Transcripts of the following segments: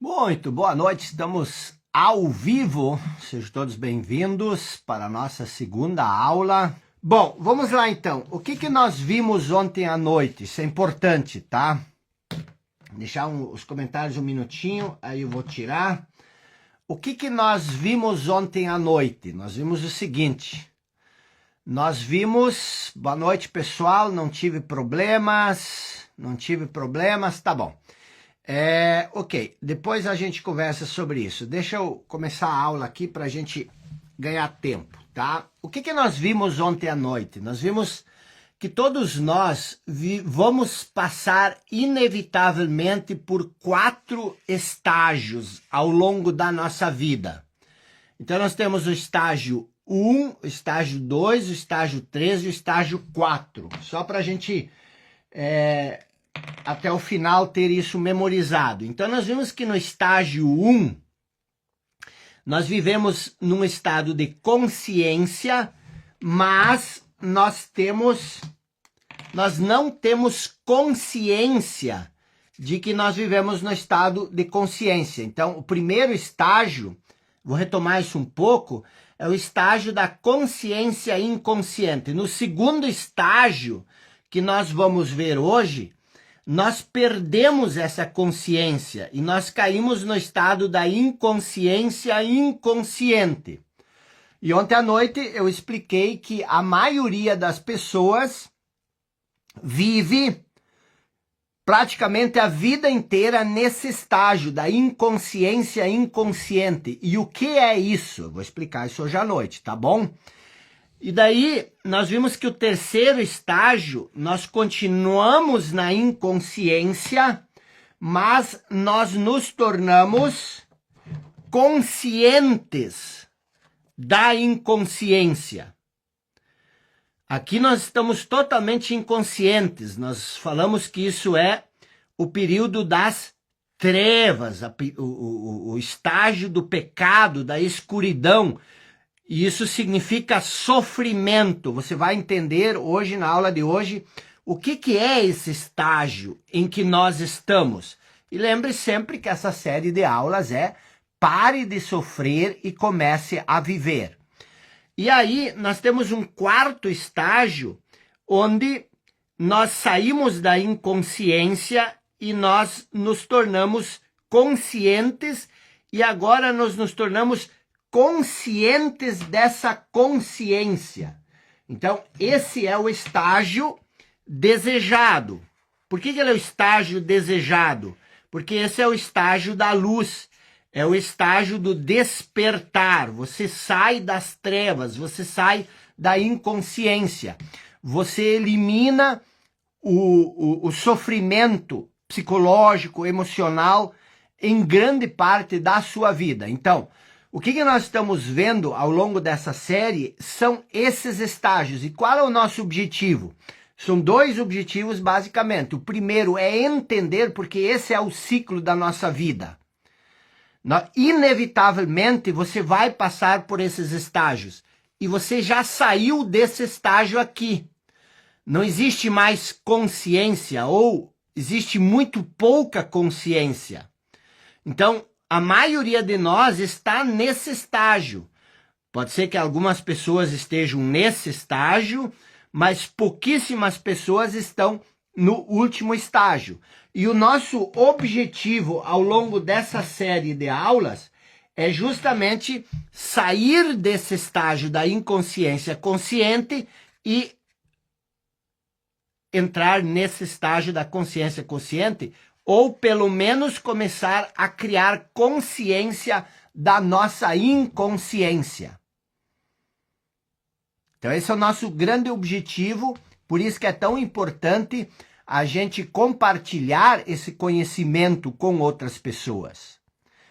Muito boa noite, estamos ao vivo, sejam todos bem-vindos para a nossa segunda aula. Bom, vamos lá então, o que nós vimos ontem à noite? Isso é importante, tá? Deixar os comentários um minutinho, aí eu vou tirar. O que nós vimos ontem à noite? Nós vimos o seguinte, boa noite pessoal, não tive problemas, tá bom. Ok, depois a gente conversa sobre isso. Deixa eu começar a aula aqui para a gente ganhar tempo, tá? O que nós vimos ontem à noite? Nós vimos que todos nós vamos passar inevitavelmente por 4 estágios ao longo da nossa vida. Então nós temos o estágio 1, o estágio 2, o estágio 3 e o estágio 4. Só para a gente até o final ter isso memorizado. Então nós vimos que no estágio 1, nós vivemos num estado de consciência, mas nós não temos consciência de que nós vivemos no estado de consciência. Então o primeiro estágio, vou retomar isso um pouco, é o estágio da consciência inconsciente. No segundo estágio, que nós vamos ver hoje, nós perdemos essa consciência e nós caímos no estado da inconsciência inconsciente. E ontem à noite eu expliquei que a maioria das pessoas vive praticamente a vida inteira nesse estágio da inconsciência inconsciente. E o que é isso? Eu vou explicar isso hoje à noite, tá bom? E daí, nós vimos que o terceiro estágio, nós continuamos na inconsciência, mas nós nos tornamos conscientes da inconsciência. Aqui nós estamos totalmente inconscientes, nós falamos que isso é o período das trevas, o estágio do pecado, da escuridão. E isso significa sofrimento. Você vai entender hoje, na aula de hoje, o que é esse estágio em que nós estamos. E lembre sempre que essa série de aulas é Pare de Sofrer e Comece a Viver. E aí nós temos um quarto estágio, onde nós saímos da inconsciência e nós nos tornamos conscientes e agora nós nos tornamos conscientes dessa consciência. Então, esse é o estágio desejado. Por que ele é o estágio desejado? Porque esse é o estágio da luz, é o estágio do despertar. Você sai das trevas, você sai da inconsciência, você elimina o sofrimento psicológico, emocional, em grande parte da sua vida. Então, o que nós estamos vendo ao longo dessa série são esses estágios. E qual é o nosso objetivo? São 2 objetivos, basicamente. O primeiro é entender, porque esse é o ciclo da nossa vida. Inevitavelmente, você vai passar por esses estágios. E você já saiu desse estágio aqui. Não existe mais consciência, ou existe muito pouca consciência. Então, a maioria de nós está nesse estágio. Pode ser que algumas pessoas estejam nesse estágio, mas pouquíssimas pessoas estão no último estágio. E o nosso objetivo ao longo dessa série de aulas é justamente sair desse estágio da inconsciência consciente e entrar nesse estágio da consciência consciente, ou pelo menos começar a criar consciência da nossa inconsciência. Então esse é o nosso grande objetivo, por isso que é tão importante a gente compartilhar esse conhecimento com outras pessoas.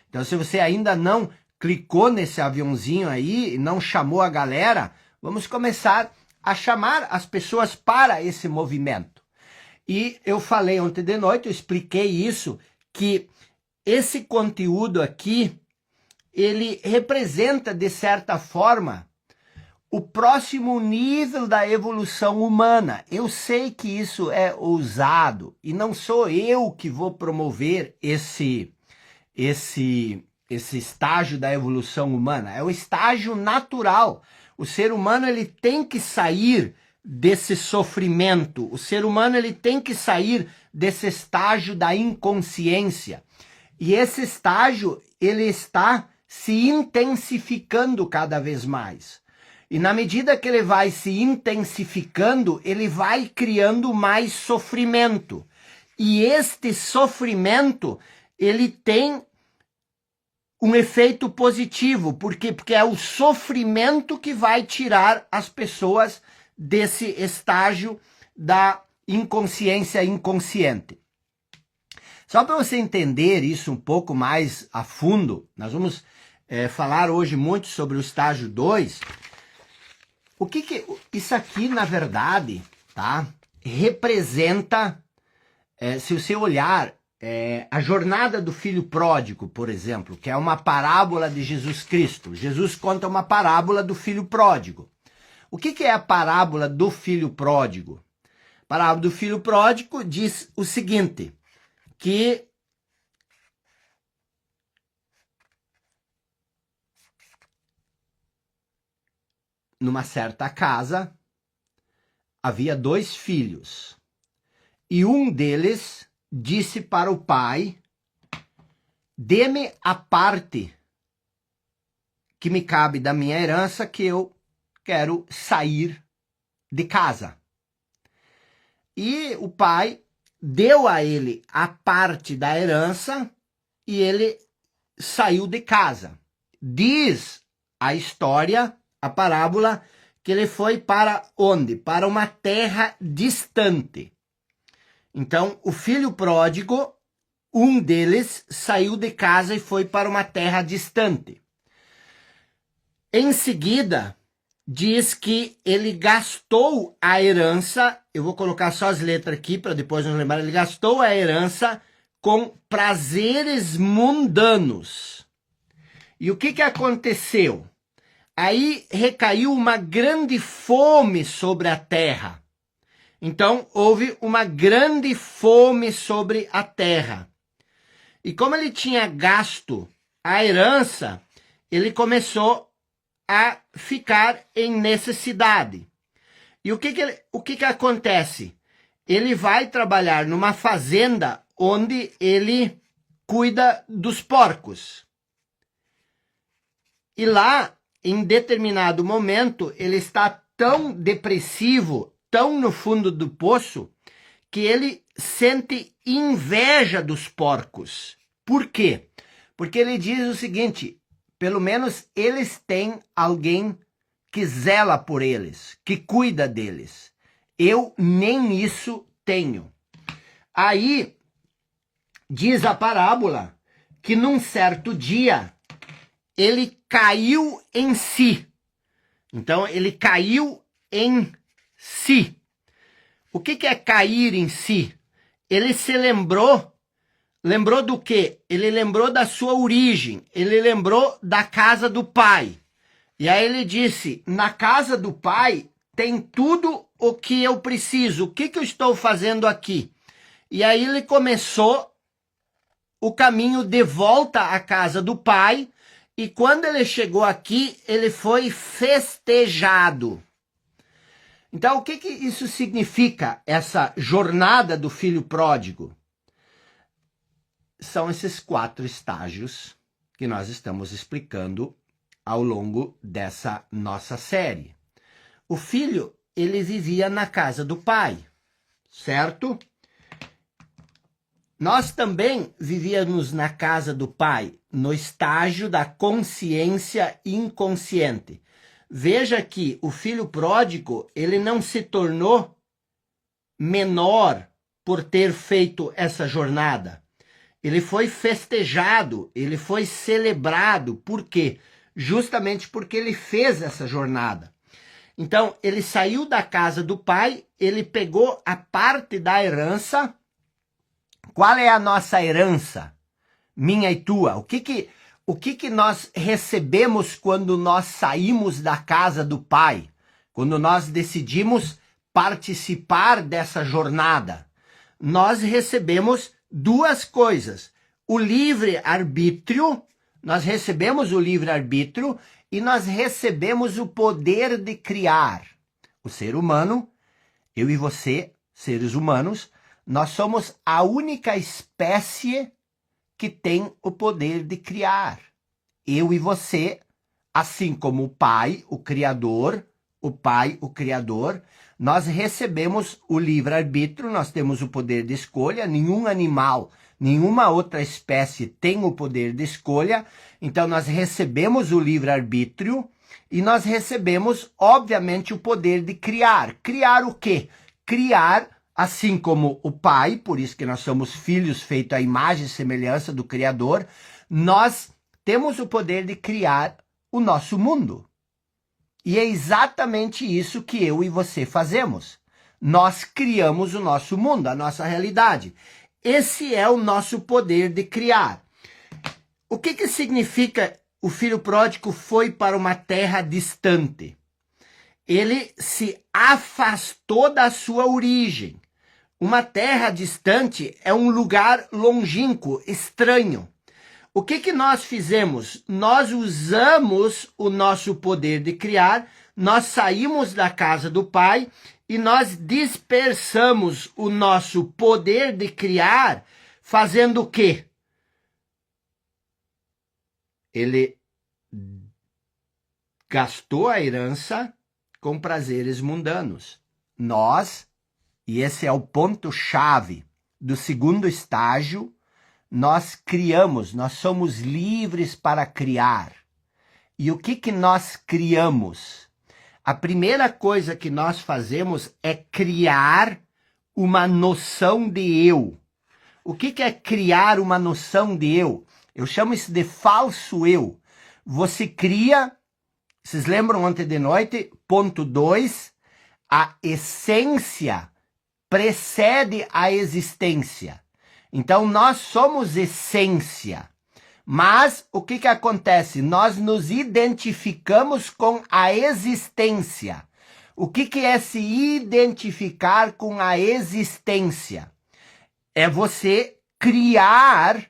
Então se você ainda não clicou nesse aviãozinho aí e não chamou a galera, vamos começar a chamar as pessoas para esse movimento. E eu falei ontem de noite, eu expliquei isso, que esse conteúdo aqui, ele representa, de certa forma, o próximo nível da evolução humana. Eu sei que isso é ousado, e não sou eu que vou promover esse estágio da evolução humana. É o estágio natural. O ser humano ele tem que sair desse sofrimento. O ser humano ele tem que sair desse estágio da inconsciência. E esse estágio ele está se intensificando cada vez mais. E na medida que ele vai se intensificando, ele vai criando mais sofrimento. E este sofrimento, ele tem um efeito positivo. Por quê? Porque é o sofrimento que vai tirar as pessoas desse estágio da inconsciência inconsciente. Só para você entender isso um pouco mais a fundo, nós vamos falar hoje muito sobre o estágio 2. O que isso aqui, na verdade, tá, representa, se você olhar, a jornada do filho pródigo, por exemplo, que é uma parábola de Jesus Cristo. Jesus conta uma parábola do filho pródigo. O que é a parábola do filho pródigo? A parábola do filho pródigo diz o seguinte, que numa certa casa havia 2 filhos e um deles disse para o pai: dê-me a parte que me cabe da minha herança, que eu quero sair de casa. E o pai deu a ele a parte da herança e ele saiu de casa. Diz a história, a parábola, que ele foi para onde? Para uma terra distante. Então, o filho pródigo, um deles, saiu de casa e foi para uma terra distante. Em seguida, diz que ele gastou a herança, eu vou colocar só as letras aqui para depois não lembrar, ele gastou a herança com prazeres mundanos. E o que aconteceu? Aí recaiu uma grande fome sobre a terra. Então, houve uma grande fome sobre a terra. E como ele tinha gasto a herança, ele começou a ficar em necessidade. E o que acontece? Ele vai trabalhar numa fazenda onde ele cuida dos porcos. E lá, em determinado momento, ele está tão depressivo, tão no fundo do poço, que ele sente inveja dos porcos. Por quê? Porque ele diz o seguinte: pelo menos eles têm alguém que zela por eles, que cuida deles. Eu nem isso tenho. Aí, diz a parábola que num certo dia, ele caiu em si. Então, ele caiu em si. O que é cair em si? Ele se lembrou do quê? Ele lembrou da sua origem, ele lembrou da casa do pai. E aí ele disse: na casa do pai tem tudo o que eu preciso, o que eu estou fazendo aqui? E aí ele começou o caminho de volta à casa do pai, e quando ele chegou aqui, ele foi festejado. Então, o que isso significa, essa jornada do filho pródigo? São esses 4 estágios que nós estamos explicando ao longo dessa nossa série. O filho, ele vivia na casa do pai, certo? Nós também vivíamos na casa do pai, no estágio da consciência inconsciente. Veja que o filho pródigo, ele não se tornou menor por ter feito essa jornada. Ele foi festejado, ele foi celebrado. Por quê? Justamente porque ele fez essa jornada. Então, ele saiu da casa do pai, ele pegou a parte da herança. Qual é a nossa herança? Minha e tua. O que nós recebemos quando nós saímos da casa do pai? Quando nós decidimos participar dessa jornada? Nós recebemos 2 coisas. o livre-arbítrio, nós recebemos o livre-arbítrio e nós recebemos o poder de criar. O ser humano, eu e você, seres humanos, nós somos a única espécie que tem o poder de criar. Eu e você, assim como o Pai, o Criador, nós recebemos o livre-arbítrio, nós temos o poder de escolha, nenhum animal, nenhuma outra espécie tem o poder de escolha, então nós recebemos o livre-arbítrio e nós recebemos, obviamente, o poder de criar. Criar o quê? Criar, assim como o Pai, por isso que nós somos filhos feitos à imagem e semelhança do Criador, nós temos o poder de criar o nosso mundo. E é exatamente isso que eu e você fazemos. Nós criamos o nosso mundo, a nossa realidade. Esse é o nosso poder de criar. O que significa o filho pródigo foi para uma terra distante? Ele se afastou da sua origem. Uma terra distante é um lugar longínquo, estranho. O que nós fizemos? Nós usamos o nosso poder de criar, nós saímos da casa do Pai e nós dispersamos o nosso poder de criar, fazendo o quê? Ele gastou a herança com prazeres mundanos. Nós, e esse é o ponto-chave do segundo estágio, nós criamos, nós somos livres para criar. E o que nós criamos? A primeira coisa que nós fazemos é criar uma noção de eu. O que é criar uma noção de eu? Eu chamo isso de falso eu. Você cria, vocês lembram ontem de noite, ponto 2, a essência precede a existência. Então, nós somos essência. Mas, o que acontece? Nós nos identificamos com a existência. O que é se identificar com a existência? É você criar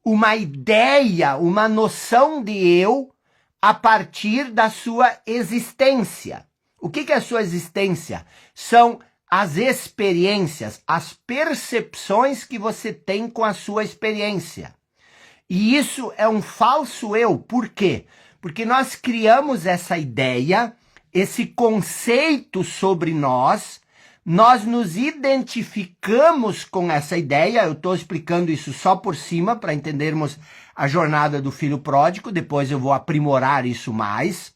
uma ideia, uma noção de eu a partir da sua existência. O que é a sua existência? São as experiências, as percepções que você tem com a sua experiência. E isso é um falso eu. Por quê? Porque nós criamos essa ideia, esse conceito sobre nós nos identificamos com essa ideia. Eu estou explicando isso só por cima para entendermos a jornada do filho pródigo, depois eu vou aprimorar isso mais.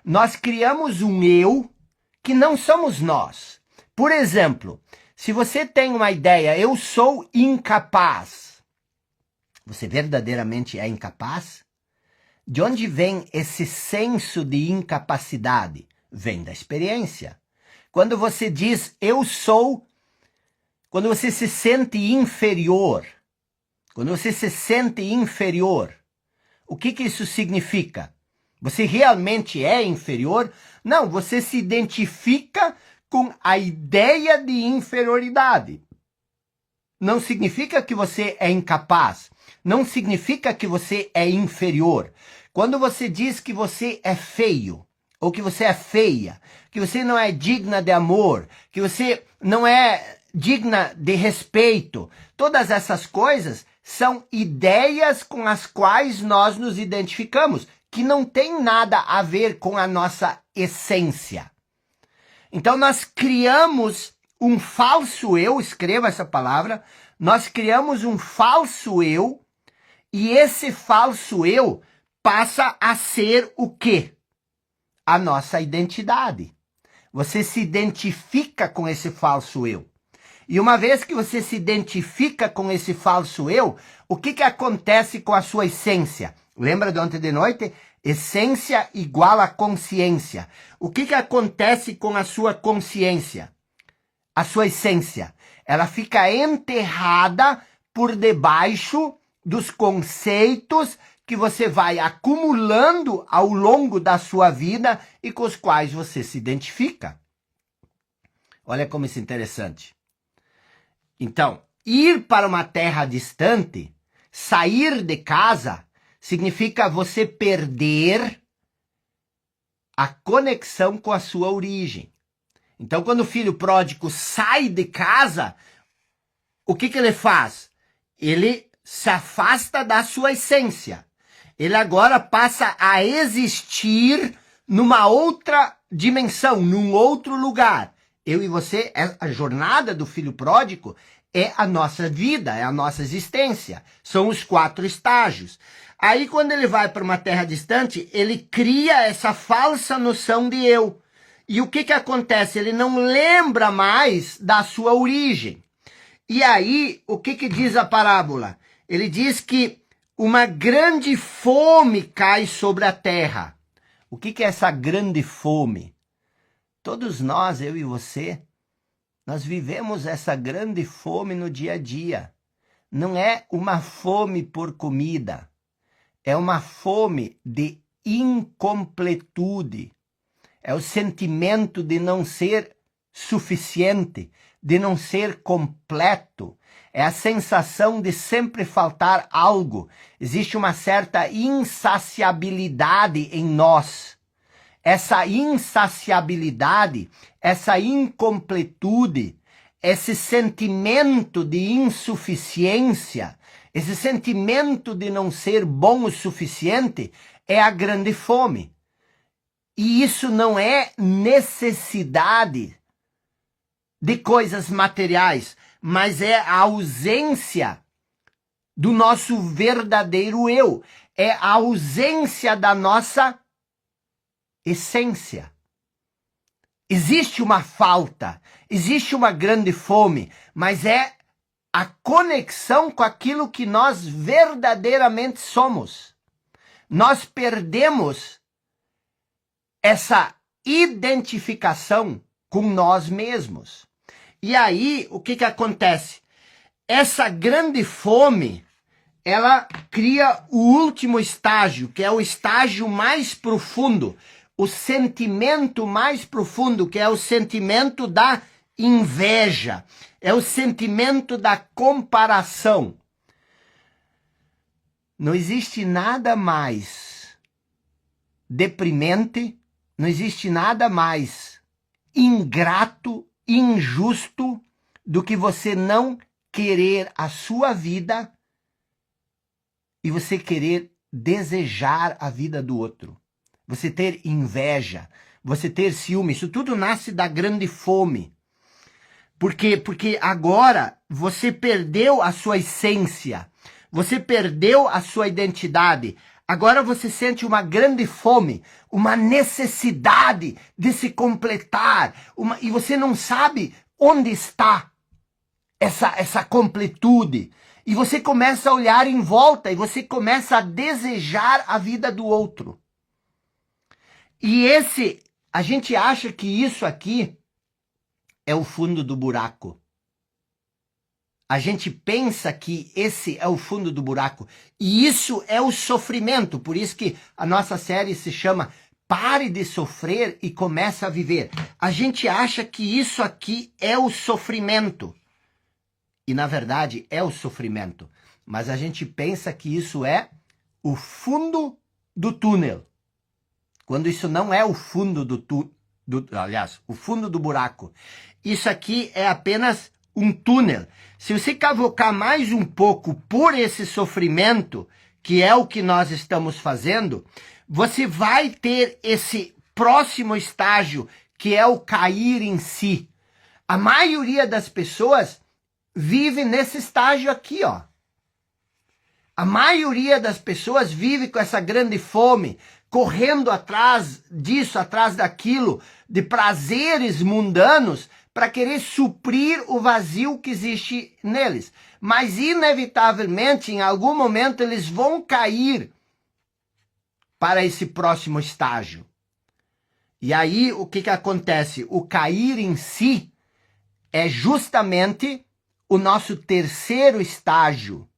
Nós criamos um eu que não somos nós. Por exemplo, se você tem uma ideia, eu sou incapaz, você verdadeiramente é incapaz? De onde vem esse senso de incapacidade? Vem da experiência. Quando você diz eu sou, quando você se sente inferior, o que isso significa? Você realmente é inferior? Não, você se identifica com a ideia de inferioridade. Não significa que você é incapaz. Não significa que você é inferior. Quando você diz que você é feio, ou que você é feia, que você não é digna de amor, que você não é digna de respeito, todas essas coisas são ideias com as quais nós nos identificamos, que não tem nada a ver com a nossa essência. Então nós criamos um falso eu, escreva essa palavra, nós criamos um falso eu, e esse falso eu passa a ser o quê? A nossa identidade. Você se identifica com esse falso eu. E uma vez que você se identifica com esse falso eu, o que acontece com a sua essência? Lembra de ontem de noite? Essência igual a consciência. O que acontece com a sua consciência? A sua essência. Ela fica enterrada por debaixo dos conceitos que você vai acumulando ao longo da sua vida e com os quais você se identifica. Olha como isso é interessante. Então, ir para uma terra distante Sair de casa significa você perder a conexão com a sua origem. Então, quando o filho pródigo sai de casa, o que ele faz? Ele se afasta da sua essência. Ele agora passa a existir numa outra dimensão, num outro lugar. Eu e você, a jornada do filho pródigo é a nossa vida, é a nossa existência. São os 4 estágios. Aí, quando ele vai para uma terra distante, ele cria essa falsa noção de eu. E o que acontece? Ele não lembra mais da sua origem. E aí, o que diz a parábola? Ele diz que uma grande fome cai sobre a terra. O que é essa grande fome? Todos nós, eu e você, nós vivemos essa grande fome no dia a dia. Não é uma fome por comida, é uma fome de incompletude. É o sentimento de não ser suficiente, de não ser completo. É a sensação de sempre faltar algo. Existe uma certa insaciabilidade em nós. Essa insaciabilidade, essa incompletude, esse sentimento de insuficiência, esse sentimento de não ser bom o suficiente, é a grande fome. E isso não é necessidade de coisas materiais, mas é a ausência do nosso verdadeiro eu. É a ausência da nossa essência. Existe uma falta, existe uma grande fome, mas é a conexão com aquilo que nós verdadeiramente somos. Nós perdemos essa identificação com nós mesmos. E aí, o que acontece? Essa grande fome, ela cria o último estágio, que é o estágio mais profundo, o sentimento mais profundo, que é o sentimento da inveja, é o sentimento da comparação. Não existe nada mais deprimente, não existe nada mais ingrato, injusto do que você não querer a sua vida e você querer desejar a vida do outro. Você ter inveja, você ter ciúme, isso tudo nasce da grande fome. Por quê? Porque agora você perdeu a sua essência, você perdeu a sua identidade. Agora você sente uma grande fome, uma necessidade de se completar, e você não sabe onde está essa completude. E você começa a olhar em volta e você começa a desejar a vida do outro. E a gente acha que isso aqui é o fundo do buraco. A gente pensa que esse é o fundo do buraco. E isso é o sofrimento. Por isso que a nossa série se chama Pare de Sofrer e Comece a Viver. A gente acha que isso aqui é o sofrimento. E na verdade é o sofrimento. Mas a gente pensa que isso é o fundo do túnel. Quando isso não é o fundo aliás, o fundo do buraco. Isso aqui é apenas um túnel. Se você cavocar mais um pouco por esse sofrimento, que é o que nós estamos fazendo, você vai ter esse próximo estágio, que é o cair em si. A maioria das pessoas vive nesse estágio aqui, ó. A maioria das pessoas vive com essa grande fome, correndo atrás disso, atrás daquilo, de prazeres mundanos, para querer suprir o vazio que existe neles. Mas, inevitavelmente, em algum momento, eles vão cair para esse próximo estágio. E aí, o que acontece? O cair em si é justamente o nosso terceiro estágio.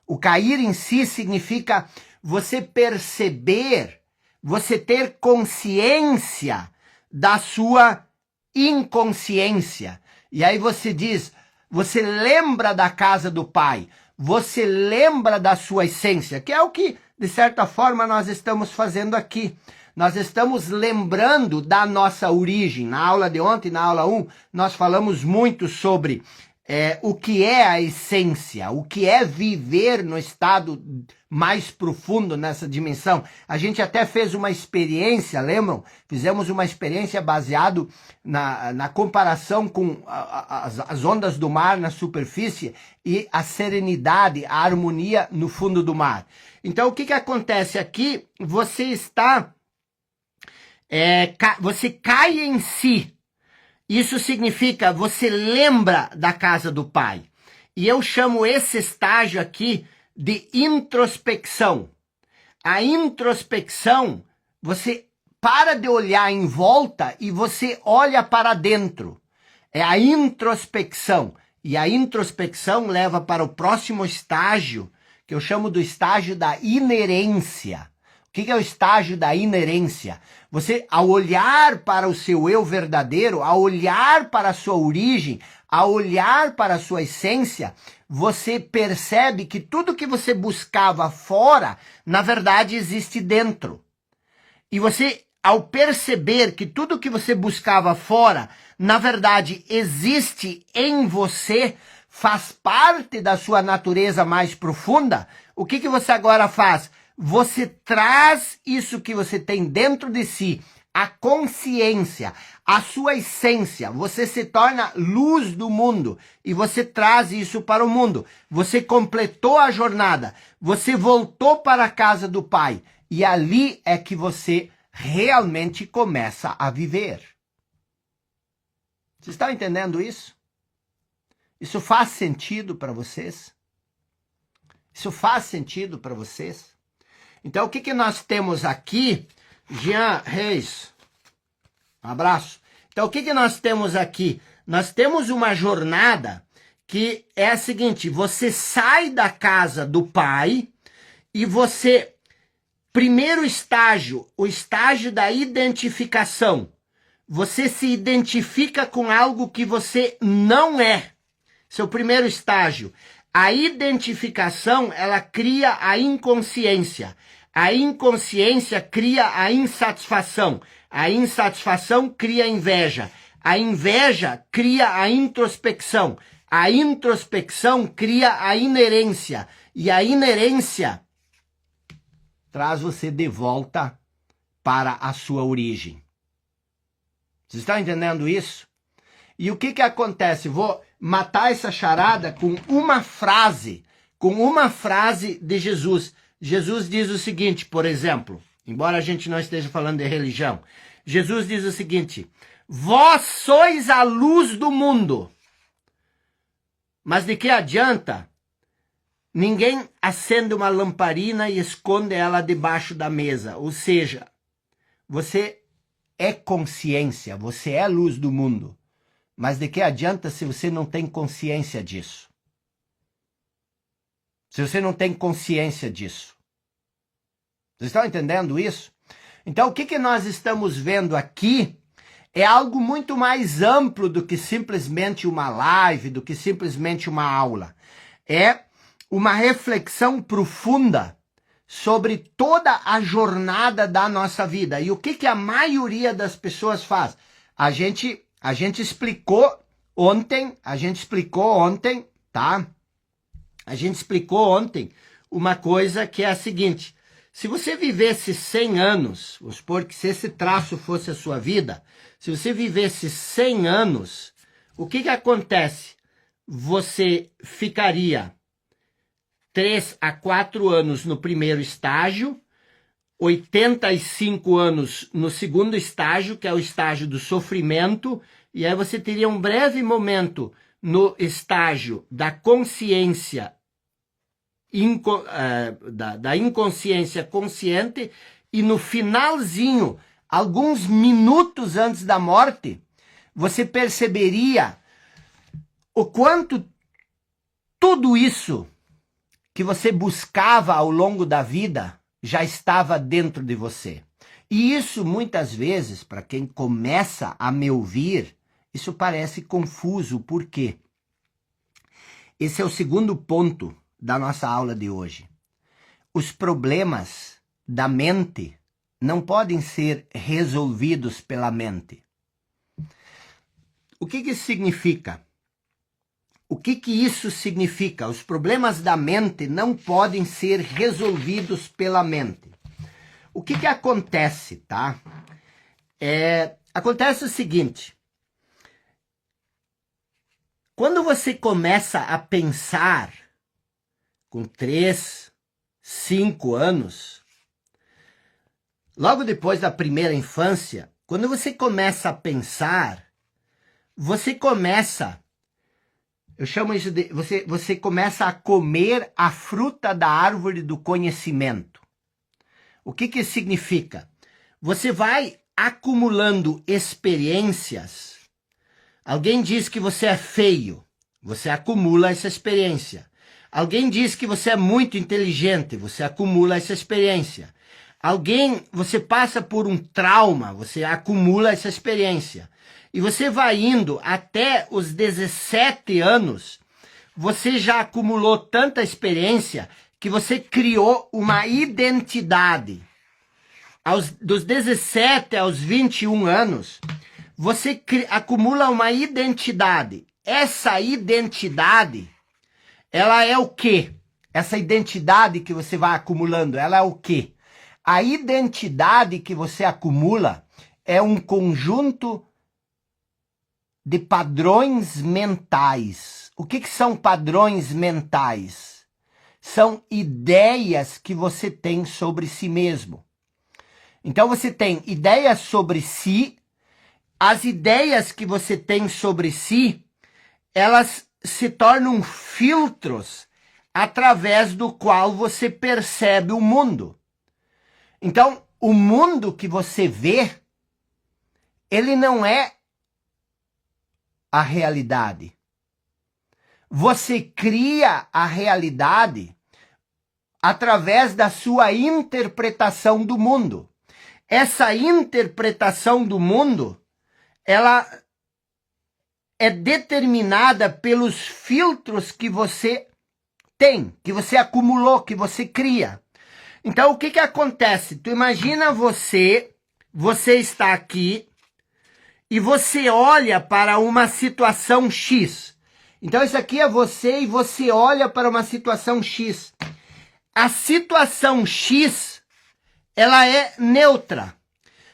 O cair em si significa você perceber, você ter consciência da sua inconsciência. E aí você diz, você lembra da casa do pai, você lembra da sua essência, que é o que, de certa forma, nós estamos fazendo aqui. Nós estamos lembrando da nossa origem. Na aula de ontem, na aula 1, nós falamos muito sobre o que é a essência, o que é viver no estado mais profundo nessa dimensão. A gente até fez uma experiência, lembram? Fizemos uma experiência baseado na comparação com as ondas do mar na superfície e a serenidade, a harmonia no fundo do mar. Então, o que acontece aqui? Você está... você cai em si. Isso significa, você lembra da casa do Pai. E eu chamo esse estágio aqui de introspecção. A introspecção, você para de olhar em volta e você olha para dentro. É a introspecção. E a introspecção leva para o próximo estágio, que eu chamo do estágio da inerência. O que é o estágio da inerência? Você, ao olhar para o seu eu verdadeiro, ao olhar para a sua origem, ao olhar para a sua essência, você percebe que tudo que você buscava fora, na verdade, existe dentro. E você, ao perceber que tudo que você buscava fora, na verdade, existe em você, faz parte da sua natureza mais profunda, o que você agora faz? Você traz isso que você tem dentro de si, a consciência, a sua essência. Você se torna luz do mundo e você traz isso para o mundo. Você completou a jornada, você voltou para a casa do Pai e ali é que você realmente começa a viver. Vocês estão entendendo isso? Isso faz sentido para vocês? Isso faz sentido para vocês? Então, o que nós temos aqui? Jean Reis, um abraço. Então, o que nós temos aqui? Nós temos uma jornada que é a seguinte, você sai da casa do Pai e você, primeiro estágio, o estágio da identificação. Você se identifica com algo que você não é. Esse é o primeiro estágio. A identificação, ela cria a inconsciência. A inconsciência cria a insatisfação. A insatisfação cria a inveja. A inveja cria a introspecção. A introspecção cria a inerência. E a inerência traz você de volta para a sua origem. Vocês estão entendendo isso? E o que acontece? Vou matar essa charada com uma frase de Jesus. Jesus diz o seguinte, por exemplo, embora a gente não esteja falando de religião, Jesus diz o seguinte, vós sois a luz do mundo, mas de que adianta? Ninguém acende uma lamparina e esconde ela debaixo da mesa, ou seja, você é consciência, você é a luz do mundo, mas de que adianta se você não tem consciência disso? Se você não tem consciência disso. Vocês estão entendendo isso? Então, o que nós estamos vendo aqui é algo muito mais amplo do que simplesmente uma live, do que simplesmente uma aula. É uma reflexão profunda sobre toda a jornada da nossa vida. E o que a maioria das pessoas faz? A gente explicou ontem, tá? A gente explicou ontem uma coisa que é a seguinte, se você vivesse 100 anos, vamos supor que se esse traço fosse a sua vida, se você vivesse 100 anos, o que acontece? Você ficaria 3 a 4 anos no primeiro estágio, 85 anos no segundo estágio, que é o estágio do sofrimento, e aí você teria um breve momento no estágio da consciência, da inconsciência consciente, e no finalzinho, alguns minutos antes da morte, você perceberia o quanto tudo isso que você buscava ao longo da vida já estava dentro de você. E isso muitas vezes, para quem começa a me ouvir, isso parece confuso. Por quê? Esse é o segundo ponto da nossa aula de hoje. Os problemas da mente não podem ser resolvidos pela mente. O que isso significa? O que isso significa? Os problemas da mente não podem ser resolvidos pela mente. O que acontece, tá? Acontece o seguinte. Quando você começa a pensar com 3, 5 anos, logo depois da primeira infância, quando você começa a pensar, você começa, eu chamo isso de, você começa a comer a fruta da árvore do conhecimento. O que significa? Você vai acumulando experiências. Alguém diz que você é feio, você acumula essa experiência. Alguém diz que você é muito inteligente, você acumula essa experiência. Você passa por um trauma, você acumula essa experiência. E você vai indo até os 17 anos, você já acumulou tanta experiência que você criou uma identidade. Dos 17 aos 21 anos, você acumula uma identidade. Essa identidade, ela é o quê? Essa identidade que você vai acumulando, ela é o quê? A identidade que você acumula é um conjunto de padrões mentais. O que são padrões mentais? São ideias que você tem sobre si mesmo. Então você tem ideias sobre si. As ideias que você tem sobre si, elas se tornam filtros através do qual você percebe o mundo. Então, o mundo que você vê, ele não é a realidade. Você cria a realidade através da sua interpretação do mundo. Essa interpretação do mundo, ela é determinada pelos filtros que você tem, que você acumulou, que você cria. Então, o que acontece? Tu imagina você está aqui e você olha para uma situação X. Então, isso aqui é você e você olha para uma situação X. A situação X, ela é neutra,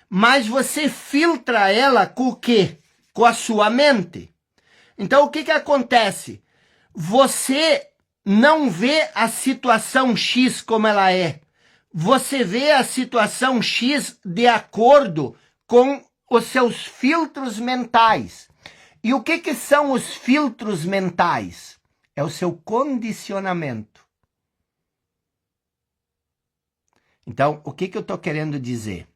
mas você filtra ela com o quê? Com a sua mente. Então, o que acontece? Você não vê a situação X como ela é. Você vê a situação X de acordo com os seus filtros mentais. E o que são os filtros mentais? É o seu condicionamento. Então, o que eu estou querendo dizer?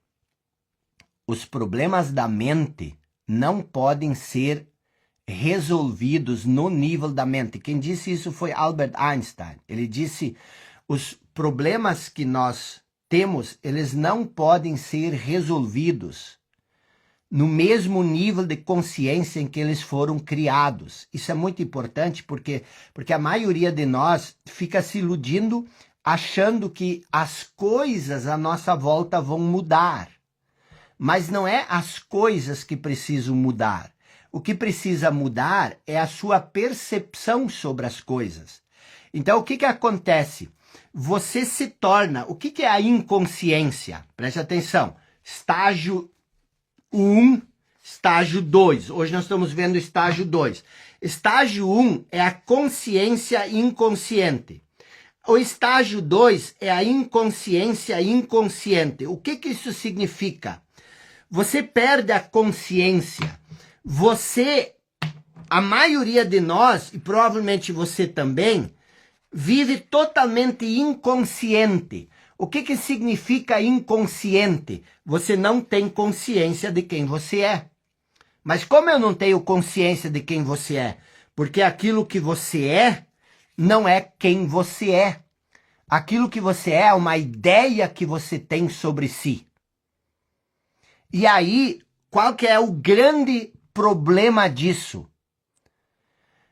Os problemas da mente não podem ser resolvidos no nível da mente. Quem disse isso foi Albert Einstein. Ele disse, os problemas que nós temos, eles não podem ser resolvidos no mesmo nível de consciência em que eles foram criados. Isso é muito importante porque a maioria de nós fica se iludindo, achando que as coisas à nossa volta vão mudar. Mas não é as coisas que precisam mudar. O que precisa mudar é a sua percepção sobre as coisas. Então, o que acontece? Você se torna... O que é a inconsciência? Preste atenção. Estágio 1, estágio 2. Hoje nós estamos vendo o estágio 2. Estágio 1 é a consciência inconsciente. O estágio 2 é a inconsciência inconsciente. O que isso significa? Você perde a consciência. A maioria de nós, e provavelmente você também, vive totalmente inconsciente. O que significa inconsciente? Você não tem consciência de quem você é. Mas como eu não tenho consciência de quem você é? Porque aquilo que você é não é quem você é. Aquilo que você é uma ideia que você tem sobre si. E aí, qual que é o grande problema disso?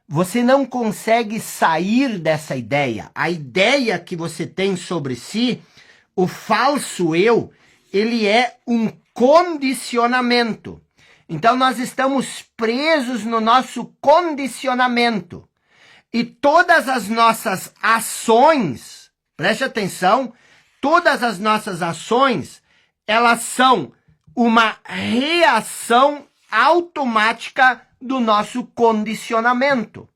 você não consegue sair dessa ideia. A ideia que você tem sobre si, o falso eu, ele é um condicionamento. Então nós estamos presos no nosso condicionamento. E todas as nossas ações, preste atenção, todas as nossas ações, elas são uma reação automática do nosso condicionamento.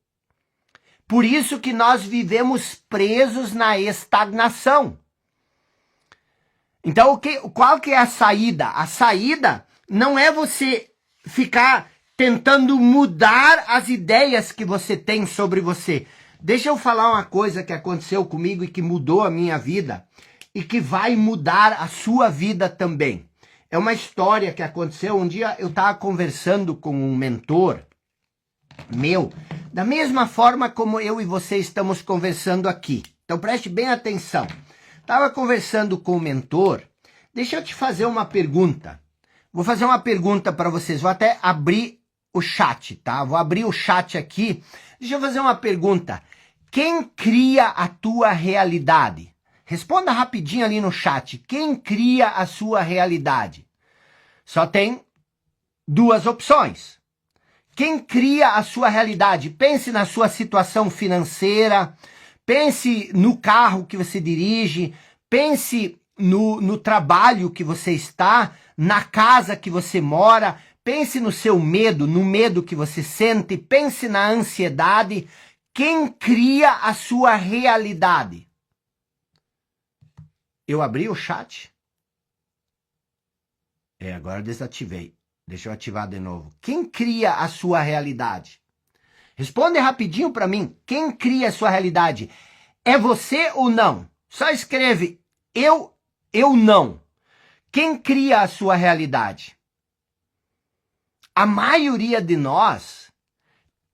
Por isso que nós vivemos presos na estagnação. Então, qual que é a saída? A saída não é você ficar tentando mudar as ideias que você tem sobre você. Deixa eu falar uma coisa que aconteceu comigo e que mudou a minha vida e que vai mudar a sua vida também. É uma história que aconteceu. Um dia eu estava conversando com um mentor meu, da mesma forma como eu e você estamos conversando aqui. Então preste bem atenção. Estava conversando com o mentor. Deixa eu te fazer uma pergunta. Vou fazer uma pergunta para vocês. Vou até abrir o chat, tá? Vou abrir o chat aqui. Deixa eu fazer uma pergunta. Quem cria a tua realidade? Responda rapidinho ali no chat. Quem cria a sua realidade? Só tem duas opções. Quem cria a sua realidade? Pense na sua situação financeira, pense no carro que você dirige, pense no trabalho que você está, na casa que você mora, pense no seu medo, no medo que você sente, pense na ansiedade. Quem cria a sua realidade? Eu abri o chat. Agora eu desativei. Deixa eu ativar de novo. Quem cria a sua realidade? Responde rapidinho para mim. Quem cria a sua realidade? É você ou não? Só escreve eu não. Quem cria a sua realidade? A maioria de nós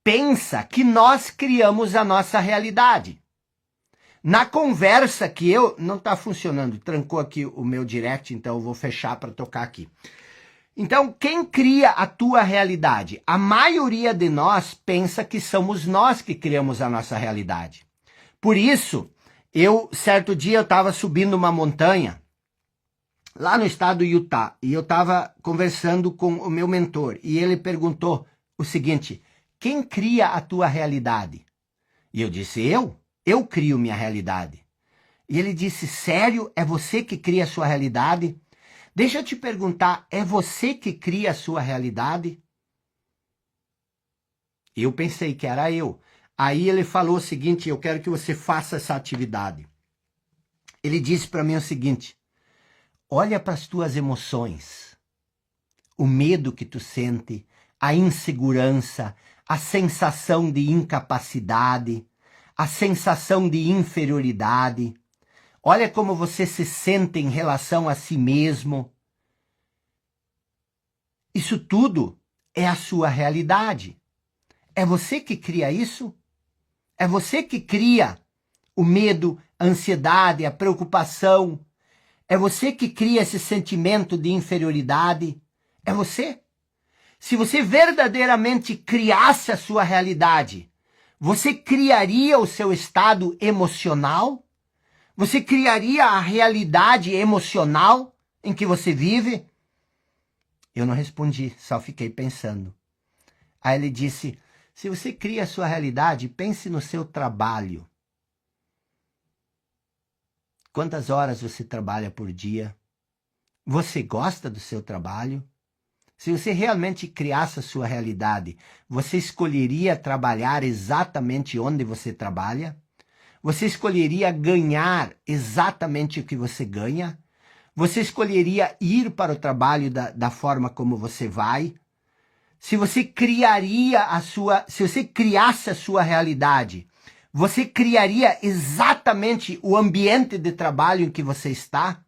pensa que nós criamos a nossa realidade. Na conversa que não está funcionando, trancou aqui o meu direct, então eu vou fechar para tocar aqui. Então, quem cria a tua realidade? A maioria de nós pensa que somos nós que criamos a nossa realidade. Por isso, certo dia eu estava subindo uma montanha, lá no estado do Utah, e eu estava conversando com o meu mentor, e ele perguntou o seguinte: quem cria a tua realidade? E eu disse, eu crio minha realidade. E ele disse, sério? É você que cria a sua realidade? Deixa eu te perguntar, é você que cria a sua realidade? Eu pensei que era eu. Aí ele falou o seguinte, eu quero que você faça essa atividade. Ele disse para mim o seguinte: olha para as tuas emoções, o medo que tu sente, a insegurança, a sensação de incapacidade, a sensação de inferioridade. Olha como você se sente em relação a si mesmo. Isso tudo é a sua realidade. É você que cria isso? É você que cria o medo, a ansiedade, a preocupação. É você que cria esse sentimento de inferioridade. É você. Se você verdadeiramente criasse a sua realidade, você criaria o seu estado emocional? Você criaria a realidade emocional em que você vive? Eu não respondi, só fiquei pensando. Aí ele disse, se você cria a sua realidade, pense no seu trabalho. Quantas horas você trabalha por dia? Você gosta do seu trabalho? Se você realmente criasse a sua realidade, você escolheria trabalhar exatamente onde você trabalha? Você escolheria ganhar exatamente o que você ganha? Você escolheria ir para o trabalho da forma como você vai? Se você criasse a sua realidade, você criaria exatamente o ambiente de trabalho em que você está?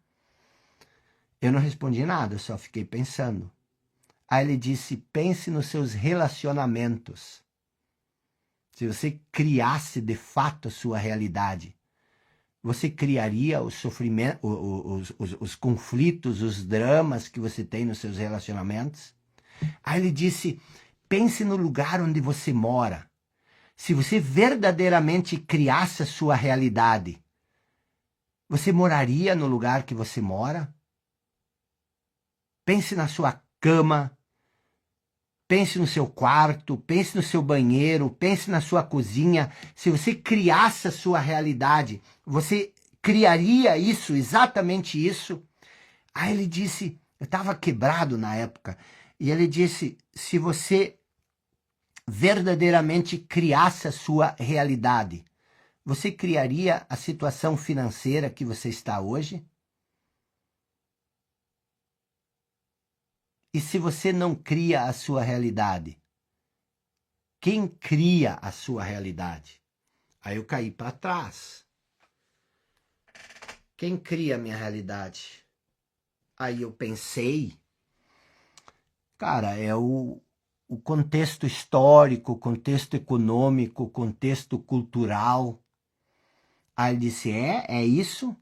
Eu não respondi nada, eu só fiquei pensando. Aí ele disse, pense nos seus relacionamentos. Se você criasse de fato a sua realidade, você criaria o sofrimento, os conflitos, os dramas que você tem nos seus relacionamentos? Aí ele disse, pense no lugar onde você mora. se você verdadeiramente criasse a sua realidade, você moraria no lugar que você mora? Pense na sua cama, pense no seu quarto, pense no seu banheiro, pense na sua cozinha. Se você criasse a sua realidade, você criaria isso, exatamente isso? Aí ele disse, eu estava quebrado na época, e ele disse, se você verdadeiramente criasse a sua realidade, você criaria a situação financeira que você está hoje? E se você não cria a sua realidade, quem cria a sua realidade? Aí eu caí para trás. Quem cria a minha realidade? Aí eu pensei, cara, é o contexto histórico, o contexto econômico, o contexto cultural. Aí ele disse, é isso?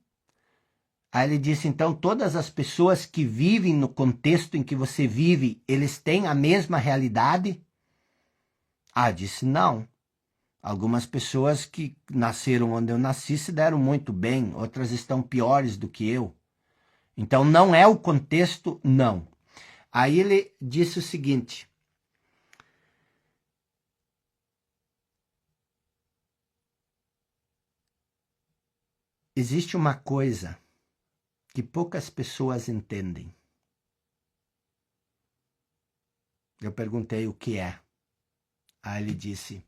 Aí ele disse, então todas as pessoas que vivem no contexto em que você vive, eles têm a mesma realidade? Ah, disse, não. Algumas pessoas que nasceram onde eu nasci se deram muito bem, outras estão piores do que eu. Então não é o contexto, não. Aí ele disse o seguinte, existe uma coisa que poucas pessoas entendem. Eu perguntei o que é. Aí ele disse,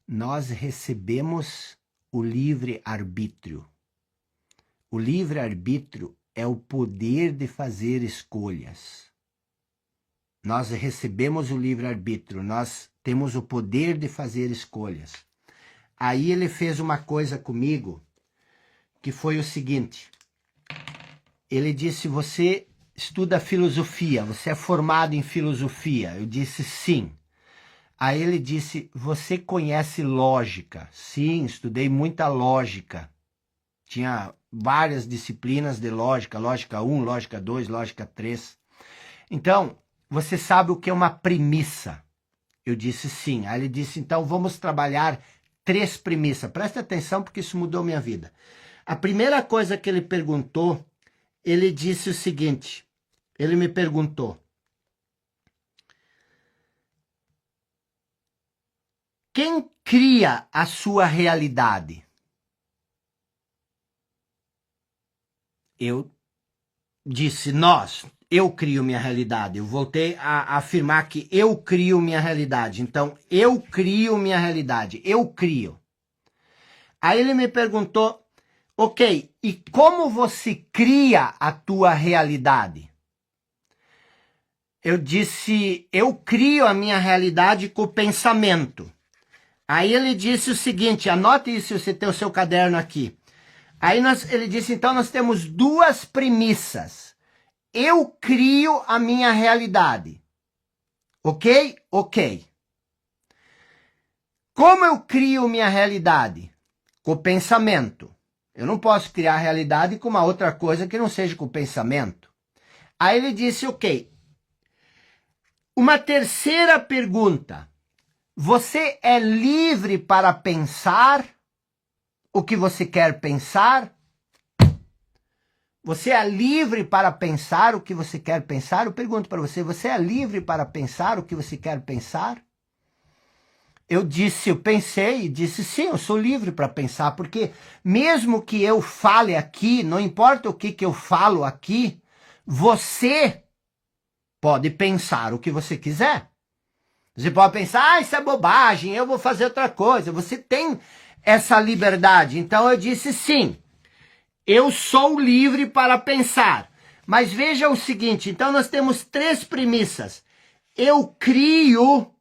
nós recebemos o livre-arbítrio. O livre-arbítrio é o poder de fazer escolhas. Nós recebemos o livre-arbítrio, nós temos o poder de fazer escolhas. Aí ele fez uma coisa comigo, que foi o seguinte. Ele disse, você estuda filosofia, você é formado em filosofia. Eu disse, sim. Aí ele disse, você conhece lógica? Sim, estudei muita lógica. Tinha várias disciplinas de lógica, lógica 1, lógica 2, lógica 3. Então, você sabe o que é uma premissa? Eu disse sim. Aí ele disse, então vamos trabalhar 3 premissas. Presta atenção porque isso mudou minha vida. A primeira coisa que ele perguntou, ele disse o seguinte, ele me perguntou, quem cria a sua realidade? Eu disse, eu crio minha realidade. Eu voltei a afirmar que eu crio minha realidade. Então, eu crio minha realidade. Eu crio. Aí ele me perguntou, ok, e como você cria a tua realidade? Eu disse, eu crio a minha realidade com o pensamento. Aí ele disse o seguinte, anote isso se você tem o seu caderno aqui. Aí ele disse, então nós temos 2 premissas. Eu crio a minha realidade. Ok? Ok. Como eu crio minha realidade? Com o pensamento. Eu não posso criar a realidade com uma outra coisa que não seja com o pensamento. Aí ele disse, ok. Uma terceira pergunta. Você é livre para pensar o que você quer pensar? Você é livre para pensar o que você quer pensar? Eu pergunto para você, você é livre para pensar o que você quer pensar? Eu pensei e disse, sim, eu sou livre para pensar, porque mesmo que eu fale aqui, não importa o que eu falo aqui, você pode pensar o que você quiser. Você pode pensar, isso é bobagem, eu vou fazer outra coisa. Você tem essa liberdade. Então eu disse, sim, eu sou livre para pensar. Mas veja o seguinte, então nós temos 3 premissas. Eu crio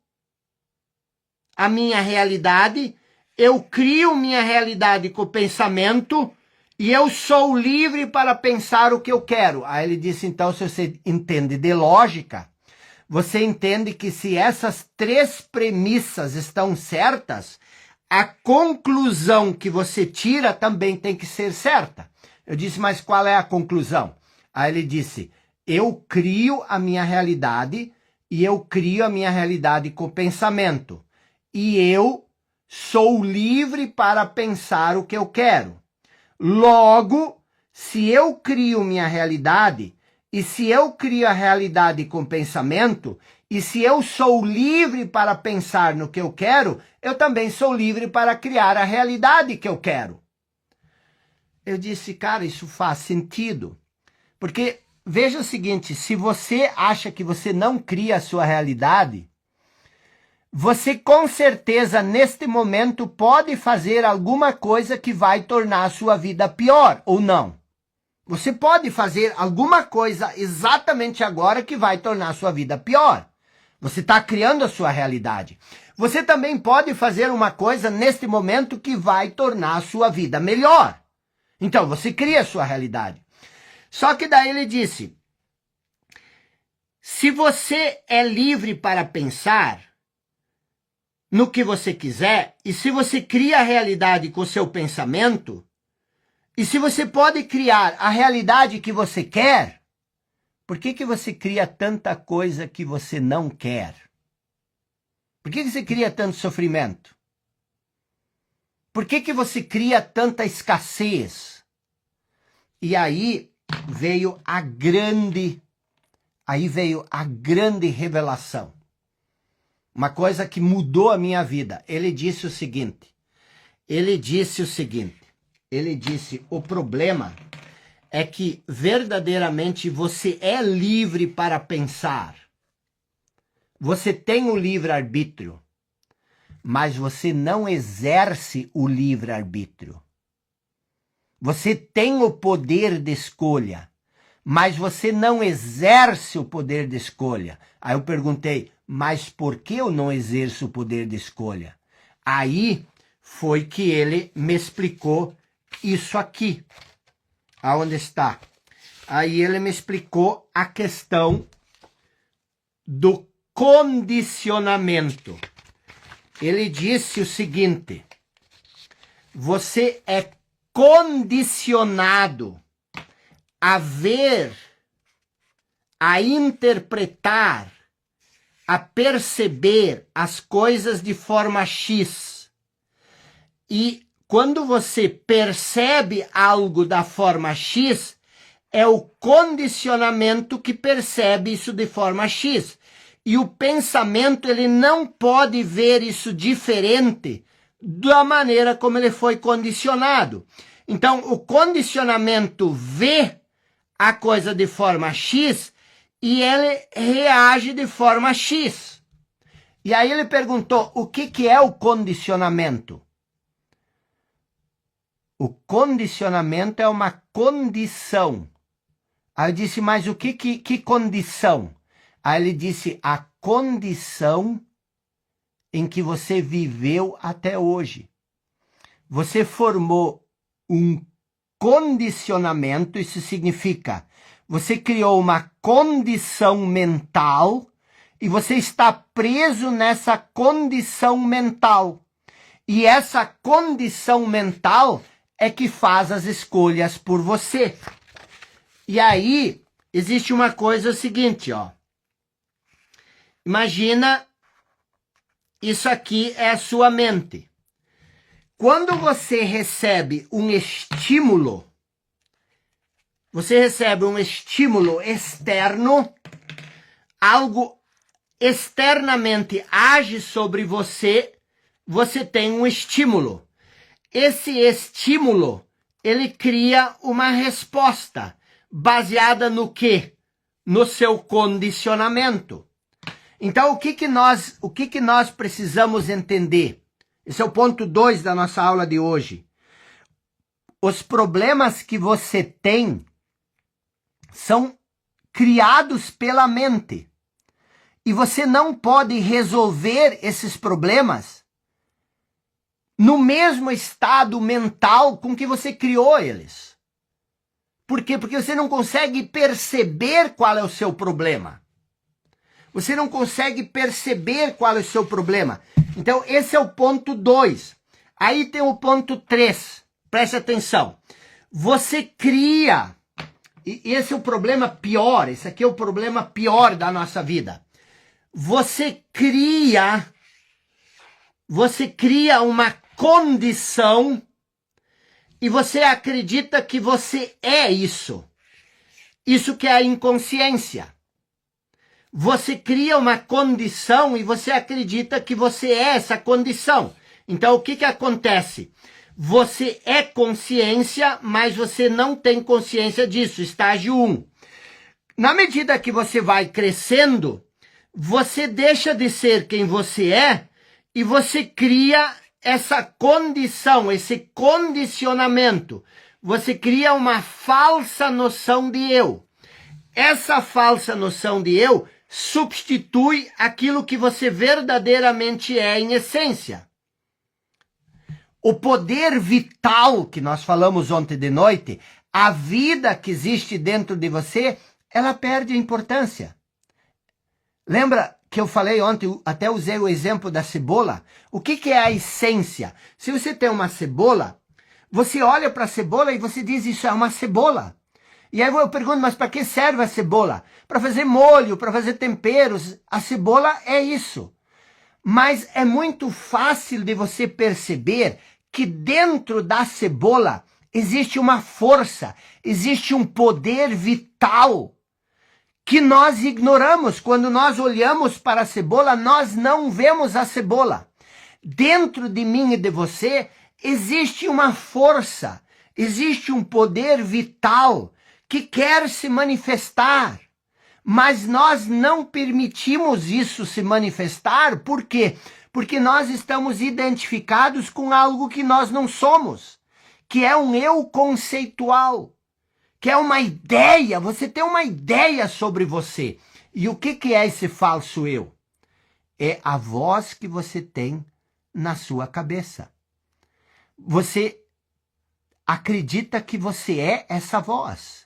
a minha realidade, eu crio minha realidade com o pensamento e eu sou livre para pensar o que eu quero. Aí ele disse, então, se você entende de lógica, você entende que se essas 3 premissas estão certas, a conclusão que você tira também tem que ser certa. Eu disse, mas qual é a conclusão? Aí ele disse, eu crio a minha realidade e eu crio a minha realidade com pensamento. E eu sou livre para pensar o que eu quero. Logo, se eu crio minha realidade, e se eu crio a realidade com pensamento, e se eu sou livre para pensar no que eu quero, eu também sou livre para criar a realidade que eu quero. Eu disse, cara, isso faz sentido. Porque, veja o seguinte, se você acha que você não cria a sua realidade, você com certeza, neste momento, pode fazer alguma coisa que vai tornar a sua vida pior, ou não. Você pode fazer alguma coisa exatamente agora que vai tornar a sua vida pior. Você está criando a sua realidade. Você também pode fazer uma coisa neste momento que vai tornar a sua vida melhor. Então, você cria a sua realidade. Só que daí ele disse, se você é livre para pensar no que você quiser, e se você cria a realidade com o seu pensamento, e se você pode criar a realidade que você quer, por que você cria tanta coisa que você não quer? Por que você cria tanto sofrimento? Por que você cria tanta escassez? E aí veio a grande revelação. Uma coisa que mudou a minha vida. Ele disse o seguinte, o problema é que verdadeiramente você é livre para pensar. Você tem o livre-arbítrio, mas você não exerce o livre-arbítrio. Você tem o poder de escolha, mas você não exerce o poder de escolha. Aí eu perguntei, mas por que eu não exerço o poder de escolha? Aí foi que ele me explicou isso aqui. Aonde está? Aí ele me explicou a questão do condicionamento. Ele disse o seguinte, você é condicionado a ver, a interpretar, a perceber as coisas de forma X. E quando você percebe algo da forma X, é o condicionamento que percebe isso de forma X. E o pensamento, ele não pode ver isso diferente da maneira como ele foi condicionado. Então, o condicionamento vê a coisa de forma X e ele reage de forma X. E aí ele perguntou, o que é o condicionamento? O condicionamento é uma condição. Aí eu disse, mas o que condição? Aí ele disse, a condição em que você viveu até hoje. Você formou um condicionamento, isso significa, você criou uma condição mental e você está preso nessa condição mental. E essa condição mental é que faz as escolhas por você. E aí, existe uma coisa seguinte, ó. Imagina, isso aqui é a sua mente. Quando você recebe um estímulo externo, algo externamente age sobre você, você tem um estímulo. Esse estímulo, ele cria uma resposta baseada no quê? No seu condicionamento. Então, o que nós precisamos entender? Esse é o ponto 2 da nossa aula de hoje. Os problemas que você tem são criados pela mente. E você não pode resolver esses problemas no mesmo estado mental com que você criou eles. Por quê? Porque você não consegue perceber qual é o seu problema. Você não consegue perceber qual é o seu problema. Então, esse é o ponto 2. Aí tem o ponto 3. Preste atenção. Você cria, e esse é o problema pior, esse aqui é o problema pior da nossa vida. Você cria você cria uma condição e você acredita que você é isso. Isso que é a inconsciência. Você cria uma condição e você acredita que você é essa condição. Então, o que acontece? Você é consciência, mas você não tem consciência disso. Estágio 1. Na medida que você vai crescendo, você deixa de ser quem você é e você cria essa condição, esse condicionamento. Você cria uma falsa noção de eu. Essa falsa noção de eu substitui aquilo que você verdadeiramente é em essência. O poder vital que nós falamos ontem de noite, a vida que existe dentro de você, ela perde a importância. Lembra que eu falei ontem, até usei o exemplo da cebola? O que é a essência? Se você tem uma cebola, você olha para a cebola e você diz, isso é uma cebola. E aí eu pergunto, mas para que serve a cebola? Para fazer molho, para fazer temperos. A cebola é isso. Mas é muito fácil de você perceber que dentro da cebola existe uma força, existe um poder vital que nós ignoramos. Quando nós olhamos para a cebola, nós não vemos a cebola. Dentro de mim e de você existe uma força, existe um poder vital que quer se manifestar, mas nós não permitimos isso se manifestar. Por quê? Porque nós estamos identificados com algo que nós não somos, que é um eu conceitual, que é uma ideia. Você tem uma ideia sobre você. E o que é esse falso eu? É a voz que você tem na sua cabeça. Você acredita que você é essa voz.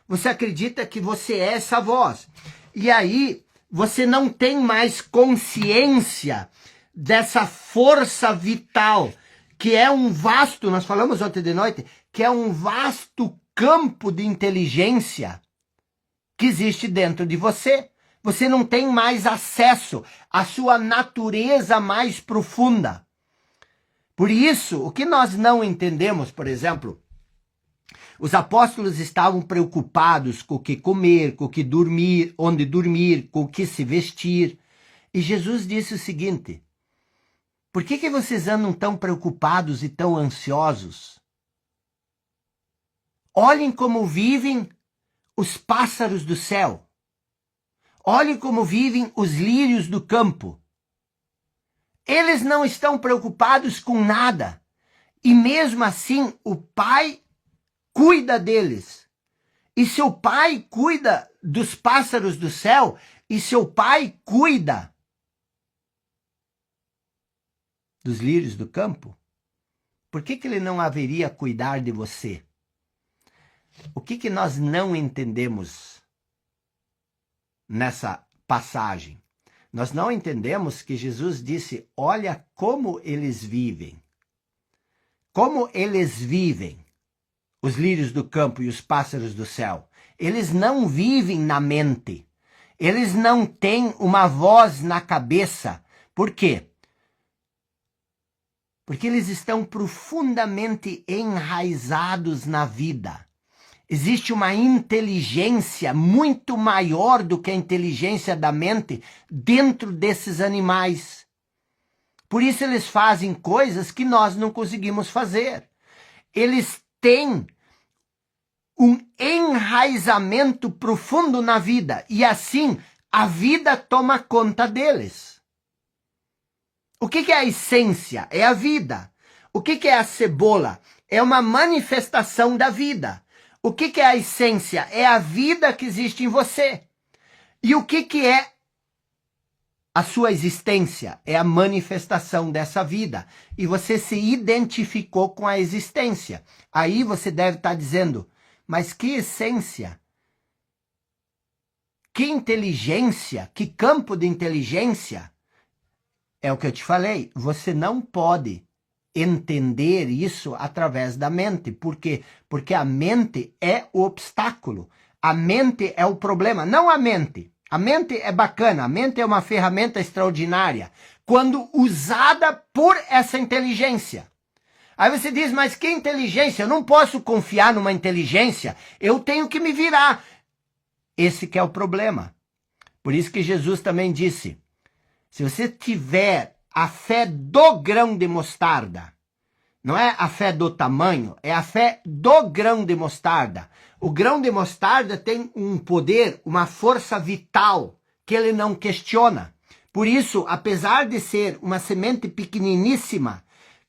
Você acredita que você é essa voz. E aí, você não tem mais consciência dessa força vital, que é um vasto, nós falamos ontem de noite, que é um vasto campo de inteligência que existe dentro de você. Você não tem mais acesso à sua natureza mais profunda. Por isso, o que nós não entendemos, por exemplo, os apóstolos estavam preocupados com o que comer, com o que dormir, onde dormir, com o que se vestir. E Jesus disse o seguinte: por que vocês andam tão preocupados e tão ansiosos? Olhem como vivem os pássaros do céu. Olhem como vivem os lírios do campo. Eles não estão preocupados com nada. E mesmo assim, o Pai cuida deles. E seu Pai cuida dos pássaros do céu, e seu Pai cuida dos lírios do campo. Por que ele não haveria cuidar de você? O que nós não entendemos nessa passagem? Nós não entendemos que Jesus disse, olha como eles vivem. Como eles vivem. Os lírios do campo e os pássaros do céu. Eles não vivem na mente. Eles não têm uma voz na cabeça. Por quê? Porque eles estão profundamente enraizados na vida. Existe uma inteligência muito maior do que a inteligência da mente dentro desses animais. Por isso eles fazem coisas que nós não conseguimos fazer. Eles têm um enraizamento profundo na vida e assim a vida toma conta deles. O que é a essência? É a vida. O que é a cebola? É uma manifestação da vida. O que é a essência? É a vida que existe em você. E o que é a sua existência? É a manifestação dessa vida. E você se identificou com a existência. Aí você deve estar dizendo, mas que essência? Que inteligência? Que campo de inteligência? É o que eu te falei. Você não pode entender isso através da mente. Por quê? Porque a mente é o obstáculo. A mente é o problema. Não a mente. A mente é bacana, a mente é uma ferramenta extraordinária, quando usada por essa inteligência. Aí você diz, mas que inteligência? Eu não posso confiar numa inteligência, eu tenho que me virar. Esse que é o problema. Por isso que Jesus também disse, se você tiver a fé do grão de mostarda, não é a fé do tamanho, é a fé do grão de mostarda. O grão de mostarda tem um poder, uma força vital, que ele não questiona. Por isso, apesar de ser uma semente pequeniníssima,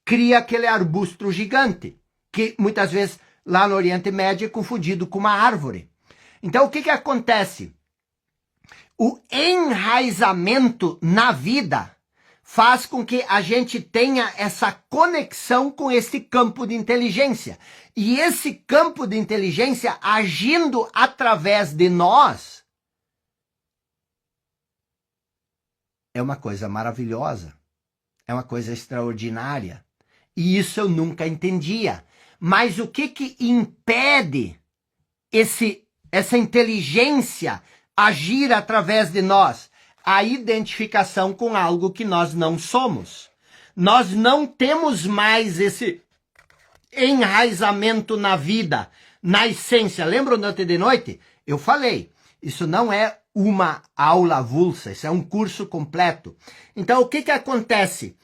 cria aquele arbusto gigante, que muitas vezes lá no Oriente Médio é confundido com uma árvore. Então, o que acontece? O enraizamento na vida faz com que a gente tenha essa conexão com esse campo de inteligência. E esse campo de inteligência agindo através de nós é uma coisa maravilhosa, é uma coisa extraordinária. E isso eu nunca entendia. Mas o que impede essa inteligência agir através de nós? A identificação com algo que nós não somos. Nós não temos mais esse enraizamento na vida, na essência. Lembra ontem de noite? Eu falei, isso não é uma aula avulsa, isso é um curso completo. Então, o que acontece?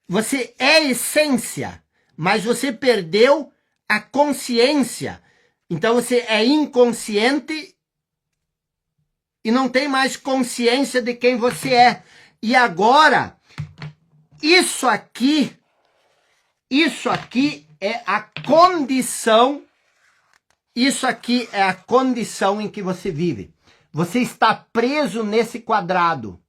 Você é essência, mas você perdeu a consciência. Então, você é inconsciente e não tem mais consciência de quem você é. E agora, isso aqui é a condição, isso aqui é a condição em que você vive. Você está preso nesse quadrado.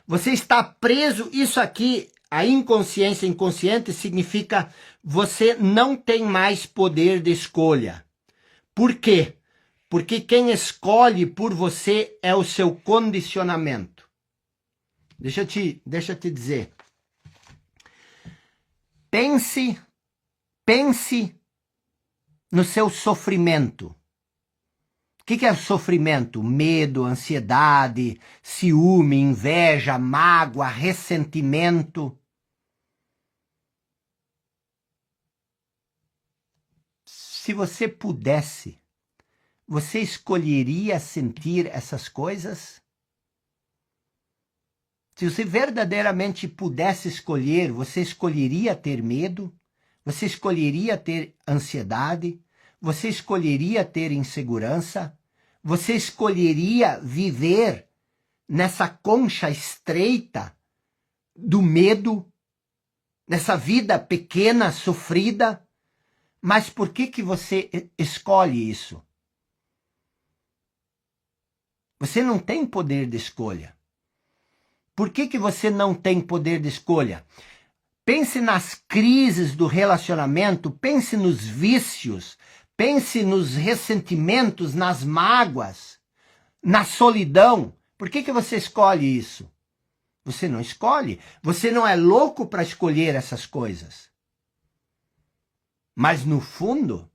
Você está preso, isso aqui, a inconsciência inconsciente significa você não tem mais poder de escolha. Por quê? Porque quem escolhe por você é o seu condicionamento. Deixa eu te dizer. Pense no seu sofrimento. O que é sofrimento? Medo, ansiedade, ciúme, inveja, mágoa, ressentimento. Se você pudesse, você escolheria sentir essas coisas? Se você verdadeiramente pudesse escolher, você escolheria ter medo? Você escolheria ter ansiedade? Você escolheria ter insegurança? Você escolheria viver nessa concha estreita do medo, nessa vida pequena, sofrida? Mas por que você escolhe isso? Você não tem poder de escolha. Por que você não tem poder de escolha? Pense nas crises do relacionamento, pense nos vícios, pense nos ressentimentos, nas mágoas, na solidão. Por que você escolhe isso? Você não escolhe. Você não é louco para escolher essas coisas. Mas no fundo,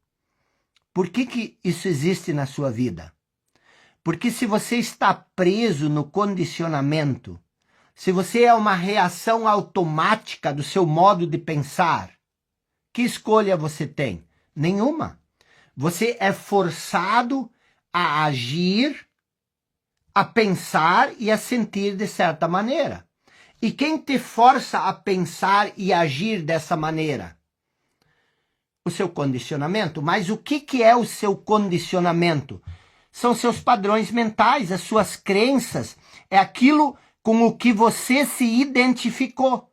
por que isso existe na sua vida? Porque se você está preso no condicionamento, se você é uma reação automática do seu modo de pensar, que escolha você tem? Nenhuma. Você é forçado a agir, a pensar e a sentir de certa maneira. E quem te força a pensar e agir dessa maneira? O seu condicionamento. Mas o que é o seu condicionamento? São seus padrões mentais, as suas crenças, é aquilo com o que você se identificou.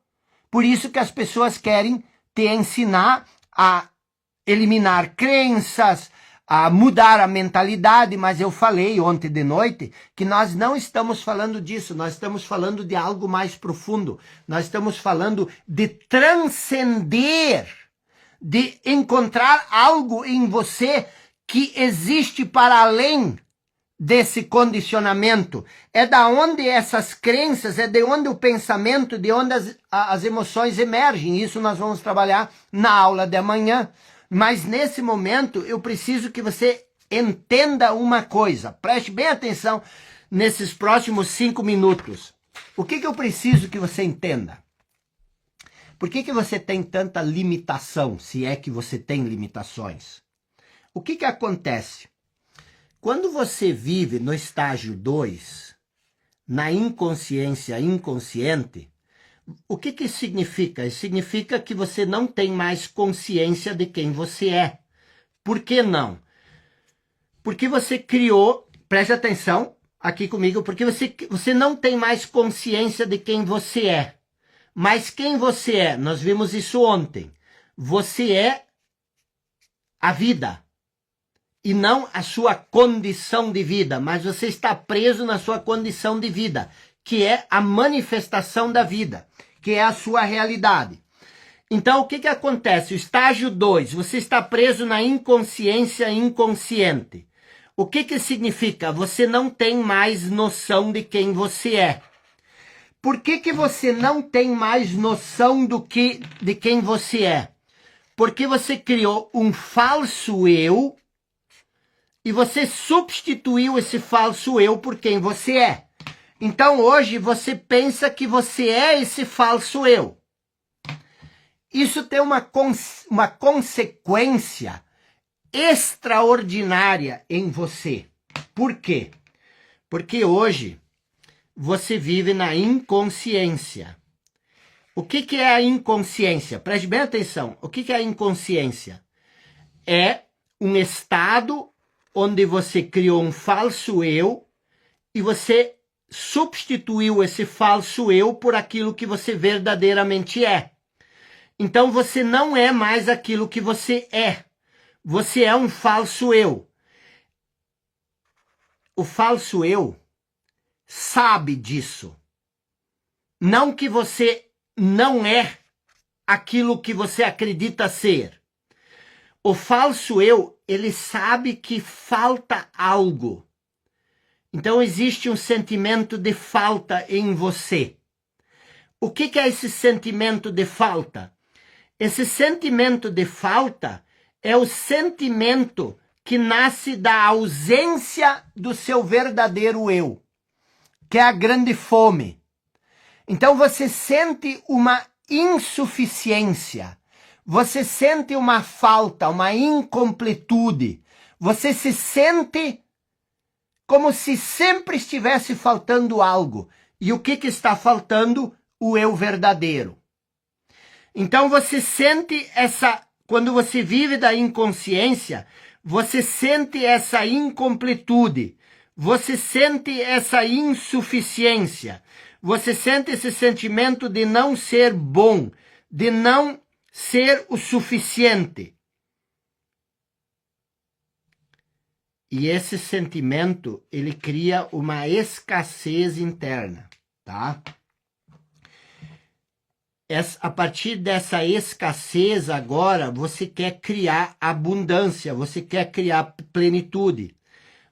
Por isso que as pessoas querem te ensinar a eliminar crenças, a mudar a mentalidade, mas eu falei ontem de noite que nós não estamos falando disso, nós estamos falando de algo mais profundo, nós estamos falando de transcender, de encontrar algo em você que existe para além desse condicionamento. É da onde essas crenças, é de onde o pensamento, de onde as emoções emergem. Isso nós vamos trabalhar na aula de amanhã. Mas nesse momento eu preciso que você entenda uma coisa. Preste bem atenção. nesses próximos 5 minutos? O que eu preciso que você entenda? Por que você tem tanta limitação, se é que você tem limitações? O que acontece? Quando você vive no estágio 2, na inconsciência inconsciente, o que significa? Isso significa que você não tem mais consciência de quem você é. Por que não? Porque você criou, preste atenção aqui comigo, porque você não tem mais consciência de quem você é. Mas quem você é? Nós vimos isso ontem. Você é a vida. E não a sua condição de vida, mas você está preso na sua condição de vida, que é a manifestação da vida, que é a sua realidade. Então, o que acontece? O estágio 2, você está preso na inconsciência inconsciente. O que significa? Você não tem mais noção de quem você é. Por que você não tem mais noção de quem você é? Porque você criou um falso eu e você substituiu esse falso eu por quem você é. Então hoje você pensa que você é esse falso eu. Isso tem uma consequência extraordinária em você. Por quê? Porque hoje você vive na inconsciência. O que é a inconsciência? Preste bem atenção. O que é a inconsciência? É um estado onde você criou um falso eu e você substituiu esse falso eu por aquilo que você verdadeiramente é. Então você não é mais aquilo que você é. Você é um falso eu. O falso eu sabe disso. Não que você não é aquilo que você acredita ser. O falso eu, ele sabe que falta algo. Então existe um sentimento de falta em você. O que é esse sentimento de falta? Esse sentimento de falta é o sentimento que nasce da ausência do seu verdadeiro eu, que é a grande fome. Então você sente uma insuficiência, você sente uma falta, uma incompletude, você se sente como se sempre estivesse faltando algo. E o que está faltando? O eu verdadeiro. Então você sente quando você vive da inconsciência, você sente essa incompletude, você sente essa insuficiência, você sente esse sentimento de não ser bom, de não ser o suficiente. E esse sentimento, ele cria uma escassez interna, tá? A partir dessa escassez agora, você quer criar abundância, você quer criar plenitude.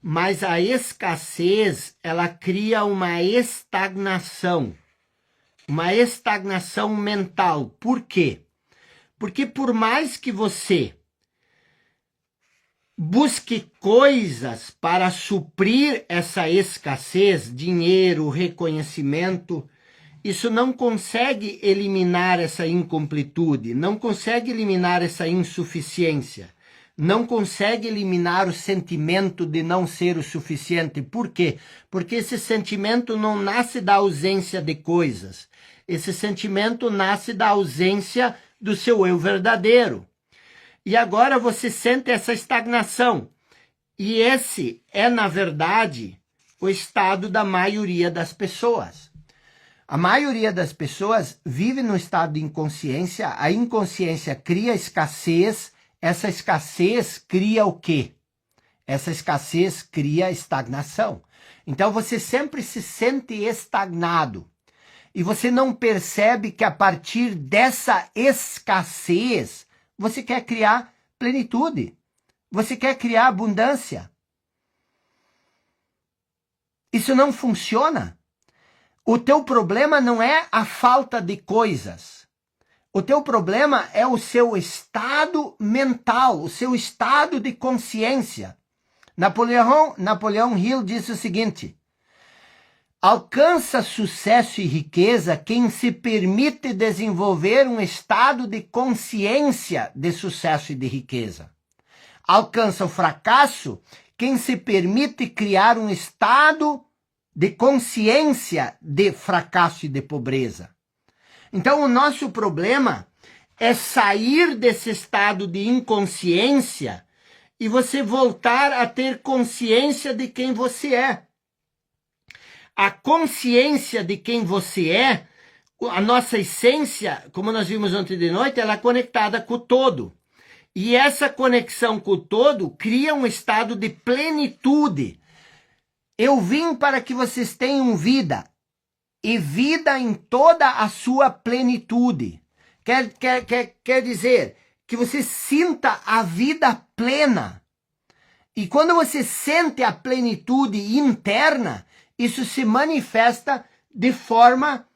Mas a escassez, ela cria uma estagnação mental. Por quê? Porque por mais que você busque coisas para suprir essa escassez, dinheiro, reconhecimento, isso não consegue eliminar essa incompletude, não consegue eliminar essa insuficiência, não consegue eliminar o sentimento de não ser o suficiente. Por quê? Porque esse sentimento não nasce da ausência de coisas. Esse sentimento nasce da ausência do seu eu verdadeiro. E agora você sente essa estagnação. E esse é, na verdade, o estado da maioria das pessoas. A maioria das pessoas vive no estado de inconsciência, a inconsciência cria escassez, essa escassez cria o quê? Essa escassez cria estagnação. Então você sempre se sente estagnado. E você não percebe que a partir dessa escassez, você quer criar plenitude. Você quer criar abundância. Isso não funciona. O teu problema não é a falta de coisas. O teu problema é o seu estado mental, o seu estado de consciência. Napoleão Hill disse o seguinte: Alcança sucesso e riqueza quem se permite desenvolver um estado de consciência de sucesso e de riqueza. Alcança o fracasso quem se permite criar um estado de consciência de fracasso e de pobreza. Então, o nosso problema é sair desse estado de inconsciência e você voltar a ter consciência de quem você é. A consciência de quem você é, a nossa essência, como nós vimos ontem de noite, ela é conectada com o todo. E essa conexão com o todo cria um estado de plenitude. Eu vim para que vocês tenham vida, e vida em toda a sua plenitude. Quer dizer que você sinta a vida plena. E quando você sente a plenitude interna, isso se manifesta de forma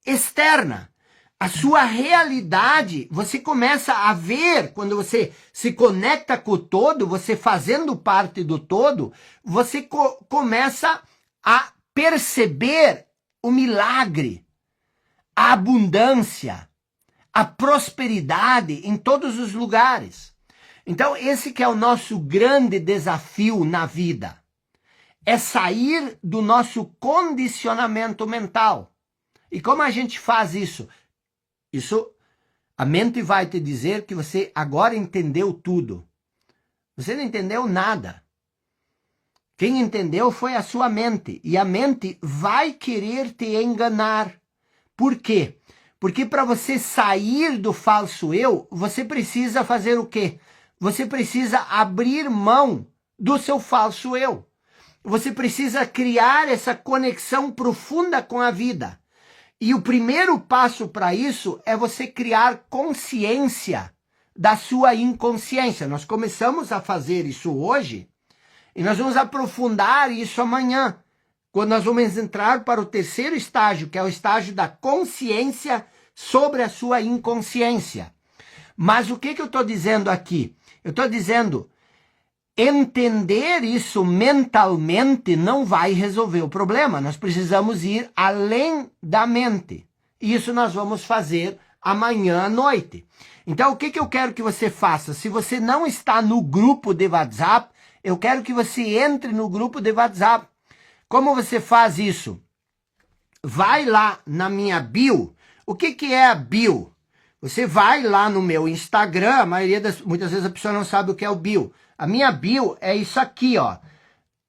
externa. A sua realidade, você começa a ver, quando você se conecta com o todo, você fazendo parte do todo, você começa a perceber o milagre, a abundância, a prosperidade em todos os lugares. Então, esse que é o nosso grande desafio na vida. É sair do nosso condicionamento mental. E como a gente faz isso? A mente vai te dizer que você agora entendeu tudo. Você não entendeu nada. Quem entendeu foi a sua mente. E a mente vai querer te enganar. Por quê? Porque para você sair do falso eu, você precisa fazer o quê? Você precisa abrir mão do seu falso eu. Você precisa criar essa conexão profunda com a vida. E o primeiro passo para isso é você criar consciência da sua inconsciência. Nós começamos a fazer isso hoje e nós vamos aprofundar isso amanhã, quando nós vamos entrar para o terceiro estágio, que é o estágio da consciência sobre a sua inconsciência. Mas o que eu estou dizendo aqui? Eu estou dizendo, entender isso mentalmente não vai resolver o problema. Nós precisamos ir além da mente. E isso nós vamos fazer amanhã à noite. Então, o que eu quero que você faça? Se você não está no grupo de WhatsApp, eu quero que você entre no grupo de WhatsApp. Como você faz isso? Vai lá na minha bio. O que é a bio? Você vai lá no meu Instagram, muitas vezes a pessoa não sabe o que é o bio. A minha bio é isso aqui, ó.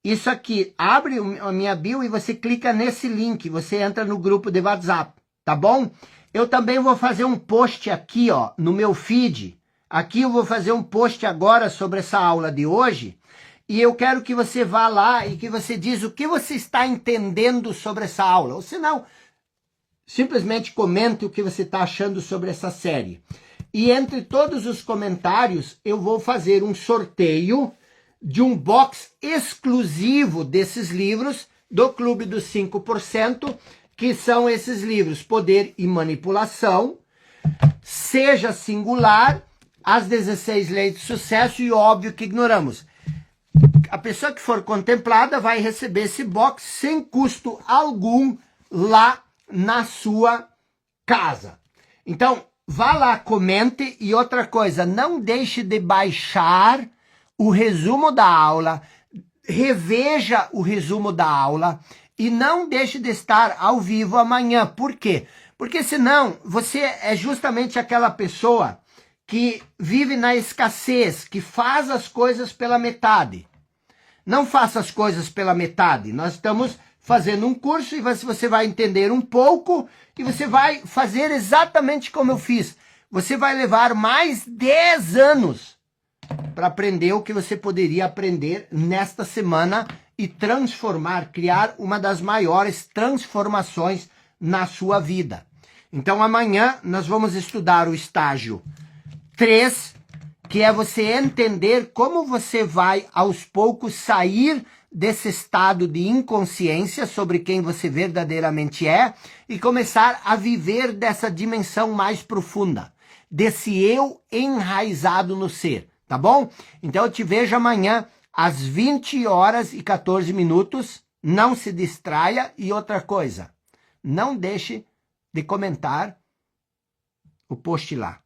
Isso aqui, abre a minha bio e você clica nesse link, você entra no grupo de WhatsApp, tá bom? Eu também vou fazer um post aqui, ó, no meu feed. Aqui eu vou fazer um post agora sobre essa aula de hoje, e eu quero que você vá lá e que você diz o que você está entendendo sobre essa aula. Ou se não, simplesmente comente o que você está achando sobre essa série. E entre todos os comentários, eu vou fazer um sorteio de um box exclusivo desses livros do Clube dos 5%, que são esses livros Poder e Manipulação, Seja Singular, As 16 Leis de Sucesso e Óbvio que Ignoramos. A pessoa que for contemplada vai receber esse box sem custo algum lá na sua casa. Então, vá lá, comente, e outra coisa, não deixe de baixar o resumo da aula, reveja o resumo da aula e não deixe de estar ao vivo amanhã. Por quê? Porque senão você é justamente aquela pessoa que vive na escassez, que faz as coisas pela metade. Não faça as coisas pela metade. Nós estamos fazendo um curso e você vai entender um pouco e você vai fazer exatamente como eu fiz. Você vai levar mais 10 anos para aprender o que você poderia aprender nesta semana e transformar, criar uma das maiores transformações na sua vida. Então amanhã nós vamos estudar o estágio 3, que é você entender como você vai aos poucos sair desse estado de inconsciência sobre quem você verdadeiramente é e começar a viver dessa dimensão mais profunda, desse eu enraizado no ser, tá bom? Então eu te vejo amanhã às 20 horas e 14 minutos, Não se distraia e outra coisa, não deixe de comentar o post lá.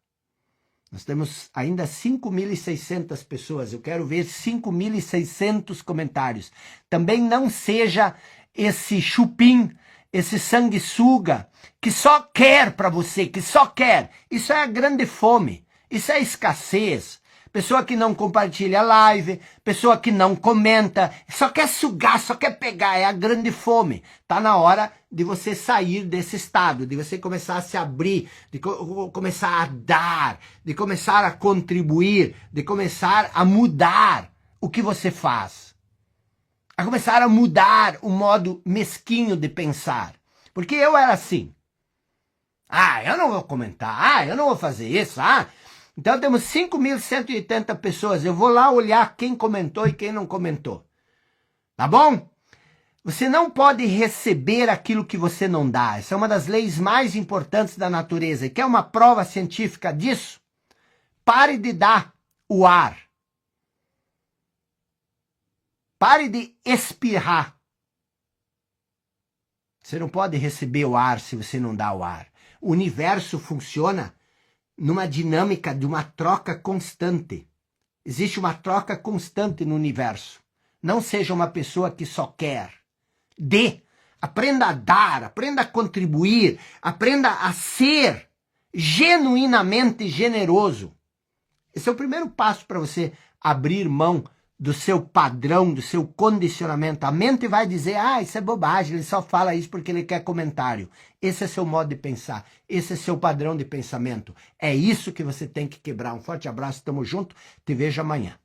Nós temos ainda 5.600 pessoas, eu quero ver 5.600 comentários. Também não seja esse chupim, esse sanguessuga, que só quer para você, que só quer. Isso é a grande fome, isso é escassez. Pessoa que não compartilha a live, pessoa que não comenta, só quer sugar, só quer pegar, é a grande fome. Tá na hora de você sair desse estado, de você começar a se abrir, de começar a dar, de começar a contribuir, de começar a mudar o que você faz. A começar a mudar o modo mesquinho de pensar. Porque eu era assim. Eu não vou comentar, eu não vou fazer isso, Então temos 5.180 pessoas. Eu vou lá olhar quem comentou e quem não comentou. Tá bom? Você não pode receber aquilo que você não dá. Essa é uma das leis mais importantes da natureza. E quer uma prova científica disso? Pare de dar o ar. Pare de espirrar. Você não pode receber o ar se você não dá o ar. O universo funciona numa dinâmica de uma troca constante. Existe uma troca constante no universo. Não seja uma pessoa que só quer. Dê. Aprenda a dar, aprenda a contribuir, aprenda a ser genuinamente generoso. Esse é o primeiro passo para você abrir mão do seu padrão, do seu condicionamento. A mente vai dizer, isso é bobagem, ele só fala isso porque ele quer comentário. Esse é seu modo de pensar, esse é seu padrão de pensamento. É isso que você tem que quebrar. Um forte abraço, tamo junto, te vejo amanhã.